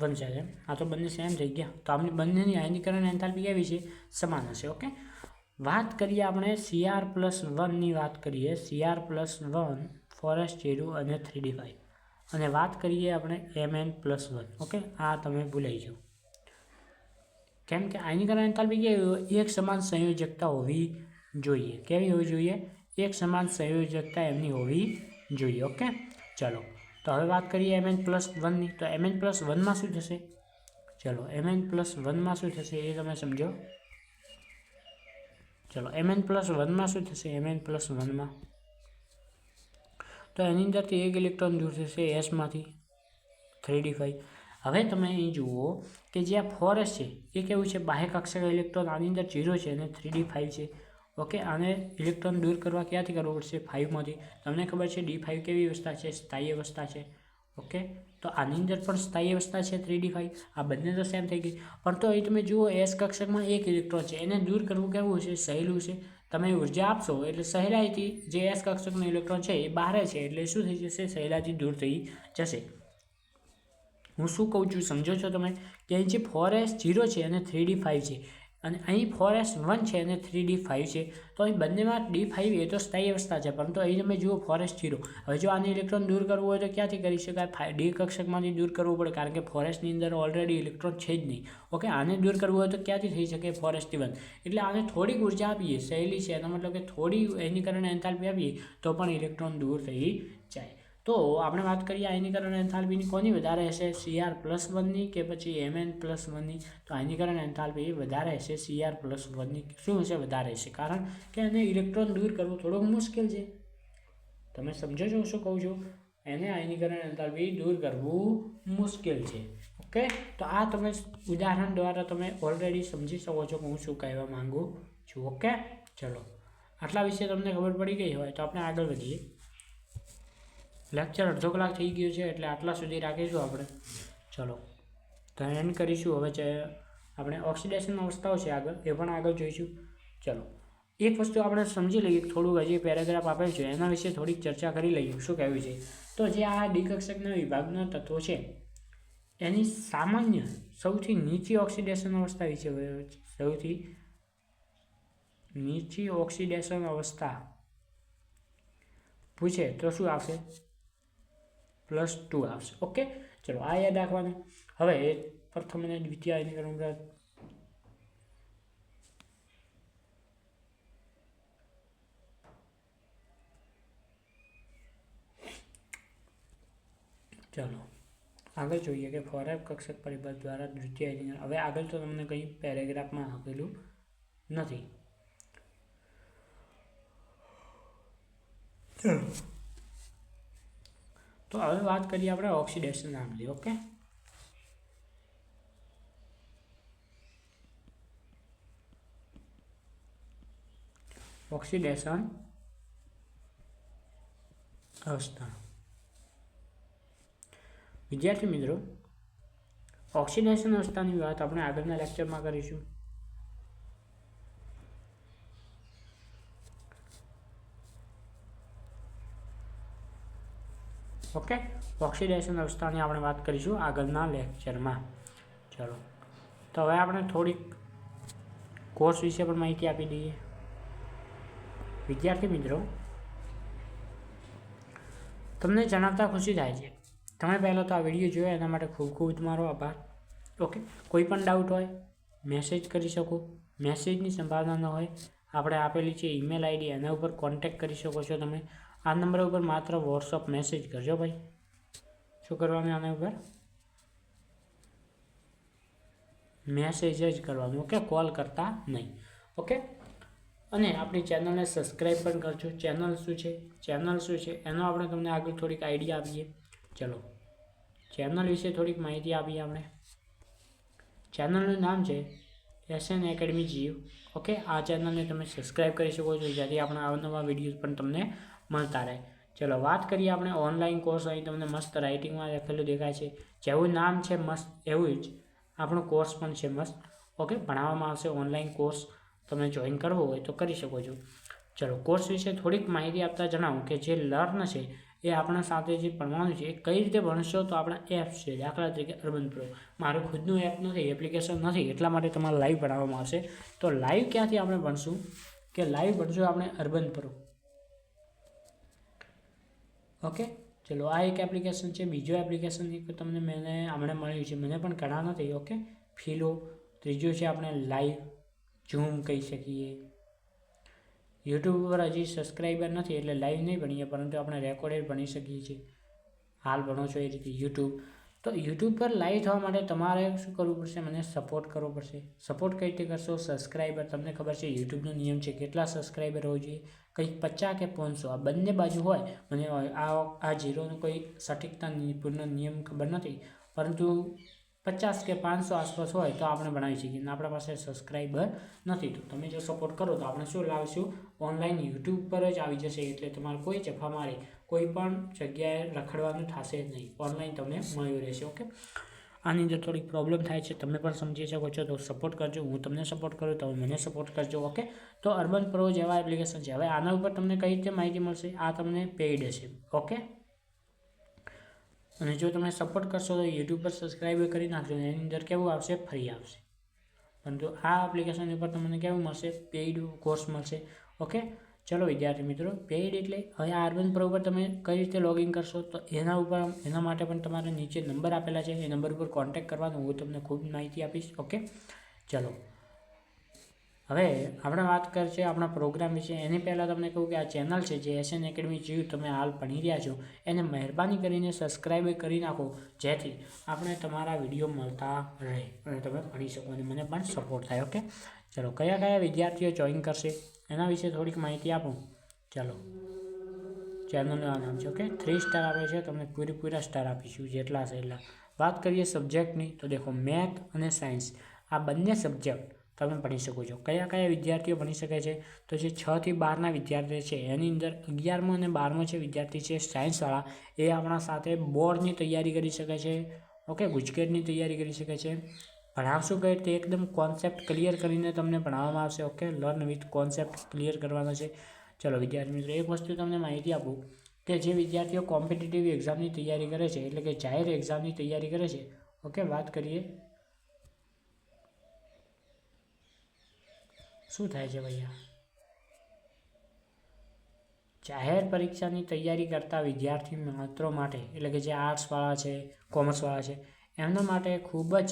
બનશે એમ. આ તો બંને સેમ થઈ ગયા. તો આપણે બંનેની આયનીકરણ એન્થાલ્પી કેવી છે? સમાન હશે. ઓકે, વાત કરીએ આપણે Cr+1ની વાત કરીએ. Cr+1 4s0 અને 3d5. અને વાત કરીએ આપણે Mn+1. ઓકે, આ તમે ભૂલાઈ જાઓ. કેમ કે આયનીકરણ એન્થાલ્પી કેવી હોય? એક સમાન સંયોજકતા હોવી જોઈએ. કેવી હોવી જોઈએ? એક સમાન સંયોજકતા એમની હોવી જોઈએ. ઓકે, ચલો તો હવે વાત કરીએ Mn+1ની. તો Mn+1માં શું થશે? ચલો Mn+1માં શું થશે એ તમે સમજો. ચલો Mn+1માં શું થશે? Mn+1માં તો એની અંદરથી એક ઇલેક્ટ્રોન દૂર થશે sમાંથી 3d5. હવે તમે અહીં જુઓ કે જે આ 4s છે એ કેવું છે? બાહ્ય કક્ષક ઇલેક્ટ્રોન આની અંદર 0 છે અને 3d5 છે. ઓકે, આને ઇલેક્ટ્રોન દૂર કરવા ક્યાંથી કરવું પડશે? 5માંથી. તમને ખબર છે d5 કેવી અવસ્થા છે? સ્થાયી અવસ્થા છે. ઓકે, તો આની અંદર પણ સ્થાયી અવસ્થા છે 3d5. આ બંને તો સેમ થઈ ગઈ. પણ તો અહીં તમે જુઓ s કક્ષકમાં એક ઇલેક્ટ્રોન છે, એને દૂર કરવું કેવું છે? સહેલું છે. તમે ઉર્જા આપશો એટલે સહેલાઈથી જે s કક્ષકનો ઇલેક્ટ્રોન છે એ બહાર છે એટલે શું થઈ જશે? સહેલાઈથી દૂર થઈ જશે. હું શું કહું છું સમજો છો તમે? કે અહીં જે 4s0 છે અને 3d5 છે, અને અહીં 4s1 છે અને 3d5 છે. તો અહીં બંનેમાં d5 એ તો સ્થાયી અવસ્થા છે, પરંતુ અહીં તમે જુઓ 4s0. હવે જો આને ઇલેક્ટ્રોન દૂર કરવું હોય તો ક્યાંથી કરી શકાય? d કક્ષકમાંથી દૂર કરવું પડે, કારણ કે 4sની અંદર ઓલરેડી ઇલેક્ટ્રોન છે જ નહીં. ઓકે, આને દૂર કરવું હોય તો ક્યાંથી થઈ શકે? 4s1. એટલે આને થોડીક ઉર્જા આપીએ, સહેલી છે, એનો મતલબ કે થોડી આયનીકરણ એન્થાલ્પી આપીએ તો પણ ઇલેક્ટ્રોન દૂર થઈ જાય. તો આપણે વાત કરીએ આયનીકરણ એન્થાલ્પીની કોની વધારે હશે, Cr+1ની કે પછી Mn+1ની? તો આયનીકરણ એન્થાલ્પી વધારે હશે Cr+1ની. શું હશે? વધારે હશે, કારણ કે એને ઇલેક્ટ્રોન દૂર કરવું થોડુંક મુશ્કેલ છે. તમે સમજો છો શું કહું છું? એને આયનીકરણ એન્થાલ્પી દૂર કરવું મુશ્કેલ છે. ઓકે, તો આ તમે ઉદાહરણ દ્વારા તમે ઓલરેડી સમજી શકો છો કે હું શું કહેવા માંગુ છું. ઓકે, ચલો આટલા વિશે તમને ખબર પડી ગઈ હોય તો આપણે આગળ વધીએ. લેક્ચર અડધો કલાક થઈ ગયો છે એટલે આટલા સુધી રાખીશું આપણે. ચલો તો એન્ડ કરીશું. હવે છે આપણે ઓક્સિડેશન અવસ્થાઓ છે આગળ, એ પણ આગળ જોઈશું. ચલો એક વસ્તુ આપણે સમજી લઈએ, થોડું હજી પેરેગ્રાફ આપેલ છે એના વિશે થોડીક ચર્ચા કરી લઈએ. શું કહેવું છે? તો જે આ ડી કક્ષકના વિભાગના તત્વો છે એની સામાન્ય સૌથી નીચી ઓક્સિડેશન અવસ્થા વિશે, સૌથી નીચી ઓક્સિડેશન અવસ્થા પૂછે તો શું આવશે? +2 આવશે. ઓકે, ચલો આ યાદ રાખવાનું. હવે પ્રથમ અને દ્વિતીય આયનીકરણ ચાલો આગળ જોઈએ કે ફોરેપ કક્ષક પરિબળ દ્વારા દ્વિતીય આયનીકરણ. હવે આગળ તો તમને કંઈ પેરેગ્રાફમાં આપેલું નથી. તો હવે વાત કરીએ આપણે ઓક્સિડેશન નામની. ઓકે, ઓક્સિડેશન અવસ્થા. વિદ્યાર્થી મિત્રો, ઓક્સિડેશન અવસ્થાની વાત આપણે આગળના લેક્ચરમાં કરીશું. ઓકે, ઓક્સિડેશન અવસ્થાની આપણે વાત કરીશું આગળના લેક્ચરમાં. ચલો તો હવે આપણે થોડીક કોર્સ વિશે પણ માહિતી આપી દઈએ. વિદ્યાર્થી મિત્રો, તમને જણાવતા ખુશી થાય છે, તમે પહેલાં તો આ વિડીયો જોયો એના માટે ખૂબ ખૂબ તમારો આભાર. ઓકે, કોઈ પણ ડાઉટ હોય મેસેજ કરી શકો. મેસેજની સંભાવના ન હોય, આપણે આપેલી છે ઈમેલ આઈડી, એના ઉપર કોન્ટેક્ટ કરી શકો છો તમે. આ નંબર ઉપર માત્ર વોટ્સઅપ મેસેજ કરજો ભાઈ. શું કરવાનું? આના ઉપર મેસેજ જ કરવાનું. ઓકે, કોલ કરતા નહીં. ઓકે, અને આપણી ચેનલને સબસ્ક્રાઈબ પણ કરજો. ચેનલ શું છે એનો આપણે તમને આગળ થોડીક આઈડિયા આપીએ. ચલો ચેનલ વિશે થોડીક માહિતી આપીએ આપણે. ચેનલનું નામ છે SN એકેડમી જીઓ. ઓકે, આ ચેનલને તમે સબસ્ક્રાઈબ કરી શકો છો જેથી આપણા અવનવા વિડીયો પણ તમને મળતા રહે. ચલો વાત કરીએ આપણે ઓનલાઈન કોર્સ. અહીં તમને મસ્ત રાઇટિંગમાં લખેલું દેખાય છે. જેવું નામ છે મસ્ત એવું જ આપણો કોર્સ પણ છે મસ્ત. ઓકે, ભણાવવામાં આવશે ઓનલાઈન કોર્સ. તમે જોઈન કરવો હોય તો કરી શકો છો. ચલો કોર્સ વિશે થોડીક માહિતી આપતા જણાવું કે જે લર્ન છે એ આપણા સાથે જે ભણવાનું છે એ કઈ રીતે ભણશો. તો આપણા એપ્સ છે, દાખલા તરીકે અર્બન પ્રો. મારું ખુદનું એપ નથી, એપ્લિકેશન નથી, એટલા માટે તમારે લાઈવ ભણાવવામાં આવશે. તો લાઈવ ક્યાંથી આપણે ભણશું? કે લાઈવ ભણશું આપણે અર્બન પ્રો. ઓકે, ચલો આ એક એપ્લિકેશન છે. બીજો એપ્લિકેશન એક તમને હમણાં મળ્યું છે, મને પણ ઘણા નથી. ઓકે, ફિલો. ત્રીજો છે આપણે લાઈવ ઝૂમ કહી શકીએ. યુટ્યુબ ઉપર હજી સબસ્ક્રાઈબર નથી એટલે લાઈવ નહીં ભણીએ, પરંતુ આપણે રેકોર્ડેડ ભણી શકીએ છીએ. હાલ ભણો છો એ રીતે યુટ્યુબ. તો યુટ્યુબ પર લાઈવ થવા માટે તમારે શું કરવું પડશે? મને સપોર્ટ કરવો પડશે. સપોર્ટ કઈ રીતે કરશો? સબસ્ક્રાઈબર. તમને ખબર છે યુટ્યુબનો નિયમ છે કેટલા સબસ્ક્રાઈબર હોવું જોઈએ? કંઈક 50 કે 500 આ બંને બાજુ હોય. મને આ ઝીરોનો કોઈ સટીકતા પૂર્ણ નિયમ ખબર નથી, પરંતુ 50 કે 500 આસપાસ હોય તો આપણે ભણાવી શકીએ. અને આપણા પાસે સબસ્ક્રાઈબર નથી, તો તમે જો સપોર્ટ કરો તો આપણે શું લાવીશું? ઓનલાઈન યુટ્યુબ પર જ આવી જશે. એટલે તમારે કોઈ જફા મારે કોઈ પણ જગ્યાએ રખડવાનું થશે નહીં. ઓનલાઈન તમને મળ્યું રહેશે. ઓકે, આની અંદર થોડીક પ્રોબ્લેમ થાય છે, તમે પણ સમજી શકો છો. તો સપોર્ટ કરજો. હું તમને સપોર્ટ કરું, તમે મને સપોર્ટ કરજો. ઓકે, તો અર્બન પ્રો જેવા એપ્લિકેશન છે. હવે આના ઉપર તમને કઈ રીતે માહિતી મળશે? આ તમને પેઇડ હશે. ઓકે, અને જો તમે સપોર્ટ કરશો તો યુટ્યુબ પર સબસ્ક્રાઈબ કરી નાખજો. એની અંદર કેવું આવશે? ફ્રી આવશે. પરંતુ આ એપ્લિકેશન ઉપર તમને કેવું મળશે? પેઇડ કોર્સ મળશે. ઓકે, ચલો વિદ્યાર્થી મિત્રો, પેઇડ એટલે હવે આ અર્બન પ્રો ઉપર તમે કઈ રીતે લોગિન કરશો? તો એના માટે પણ તમારે નીચે નંબર આપેલા છે, એ નંબર ઉપર કોન્ટેક્ટ કરવાનો. હું તમને ખૂબ માહિતી આપીશ. ઓકે, ચલો હવે આપણે વાત કરીએ આપણા પ્રોગ્રામ વિશે. એની પહેલાં તમને કહું કે આ ચેનલ છે જે એસએન એકેડમી જીવ તમે હાલ ભણી રહ્યા છો એને મહેરબાની કરીને સબસ્ક્રાઈબ કરી નાખો, જેથી આપણે તમારા વિડીયો મળતા રહે અને તમે ભણી શકો અને મને પણ સપોર્ટ થાય. ઓકે, ચલો કયા કયા વિદ્યાર્થીઓ જોઈન કરશે એના વિશે થોડીક માહિતી આપું. ચાલો, ચેનલનું નામ છે ઓકે, 3 સ્ટાર આપે છે, તમને પૂરેપૂરા સ્ટાર આપીશું જેટલા છે એટલા. વાત કરીએ સબ્જેક્ટની તો દેખો મેથ અને સાયન્સ આ બંને સબ્જેક્ટ તમે ભણી શકો છો. કયા કયા વિદ્યાર્થીઓ ભણી શકે છે તો જે 6 થી 12ના વિદ્યાર્થીઓ છે એની અંદર 11મો અને 12મો જે વિદ્યાર્થી છે સાયન્સવાળા એ આપણા સાથે બોર્ડની તૈયારી કરી શકે છે. ઓકે, ગુજકેટની તૈયારી કરી શકે છે. ભણાવશું કઈ રીતે એકદમ કોન્સેપ્ટ ક્લિયર કરીને તમને ભણાવવામાં આવશે. Okay, learn with concept clear કરવાનો છે. ચલો વિદ્યાર્થી મિત્રો, એક વસ્તુ તમને માહિતી આપું કે જે વિદ્યાર્થીઓ કોમ્પિટિટિવ એક્ઝામની તૈયારી કરે છે એટલે કે જાહેર એક્ઝામની તૈયારી કરે છે, ઓકે, વાત કરીએ શું થાય છે ભૈયા, જાહેર પરીક્ષાની તૈયારી કરતા વિદ્યાર્થી મિત્રો માટે એટલે કે જે આર્ટ્સવાળા છે, કોમર્સવાળા છે એમના માટે ખૂબ જ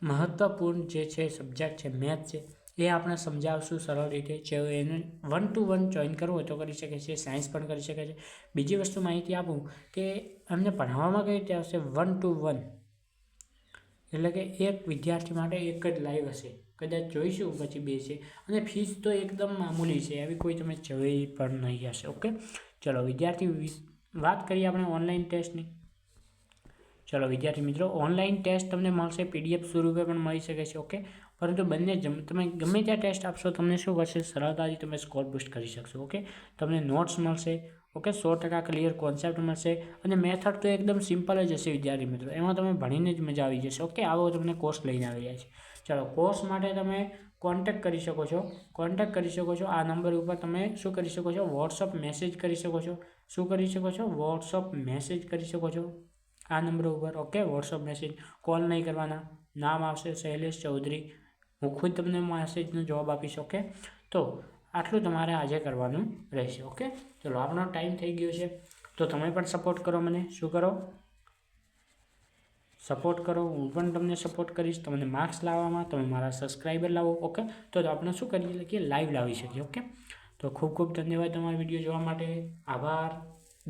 મહત્ત્વપૂર્ણ જે છે સબ્જેક્ટ છે મેથ છે એ આપણે સમજાવશું સરળ રીતે. જે એને 1 to 1 જોઈન કરવું હોય તો કરી શકે છે, સાયન્સ પણ કરી શકે છે. બીજી વસ્તુ માહિતી આપું કે એમને ભણાવવામાં કઈ રીતે આવશે 1 to 1 એટલે કે એક વિદ્યાર્થી માટે એક જ લાઈવ હશે, કદાચ જોઈશું પછી બે છે અને ફીસ તો એકદમ મામૂલી છે, એવી કોઈ તમે જોઈ પણ નહીં હશે. ઓકે, ચલો વિદ્યાર્થી વાત કરીએ આપણે ઓનલાઈન ટેસ્ટની. ચલો વિદ્યાર્થી મિત્રો, ઓનલાઈન ટેસ્ટ તમને મળશે, PDF સ્વરૂપે પણ મળી શકે છે. ઓકે, પરંતુ બંને તમે ગમે ત્યાં ટેસ્ટ આપશો તમને શું કરશે, સરળતાથી તમે સ્કોર બૂસ્ટ કરી શકશો. ઓકે, તમને નોટ્સ મળશે, ઓકે, 100% ક્લિયર કોન્સેપ્ટ મળશે અને મેથડ તો એકદમ સિમ્પલ જ હશે વિદ્યાર્થી મિત્રો, એમાં તમે ભણીને જ મજા આવી જશે. ઓકે, આવો તમને કોર્સ લઈને આવી રહ્યા છે. ચલો, કોર્સ માટે તમે કોન્ટેક્ટ કરી શકો છો. આ નંબર ઉપર તમે શું કરી શકો છો, વોટ્સઅપ મેસેજ કરી શકો છો. શું કરી શકો છો, વોટ્સઅપ મેસેજ કરી શકો છો આ નંબર ઉપર. ઓકે, વોટ્સઅપ મેસેજ, કોલ નહીં કરવાના. નામ આવશે શૈલેષ ચૌધરી, હું ખુદ તમને મેસેજનો જવાબ આપીશ. ઓકે, તો આટલું તમારે આજે કરવાનું રહેશે. ઓકે, ચલો આપણો ટાઈમ થઈ ગયો છે તો તમે પણ સપોર્ટ કરો મને. શું કરો, સપોર્ટ કરો, હું પણ તમને સપોર્ટ કરીશ તમને માર્ક્સ લાવવામાં, તમે મારા સબસ્ક્રાઈબર લાવો. ઓકે, તો આપણે શું કરી શકીએ, લાઈવ લાવી શકીએ. ઓકે, તો ખૂબ ખૂબ ધન્યવાદ તમારો વિડીયો જોવા માટે. આભાર,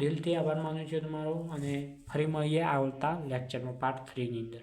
દિલથી આભાર માનું છું તમારો અને ફરી મળીએ આવતા લેક્ચરમાં પાર્ટ 3ની અંદર.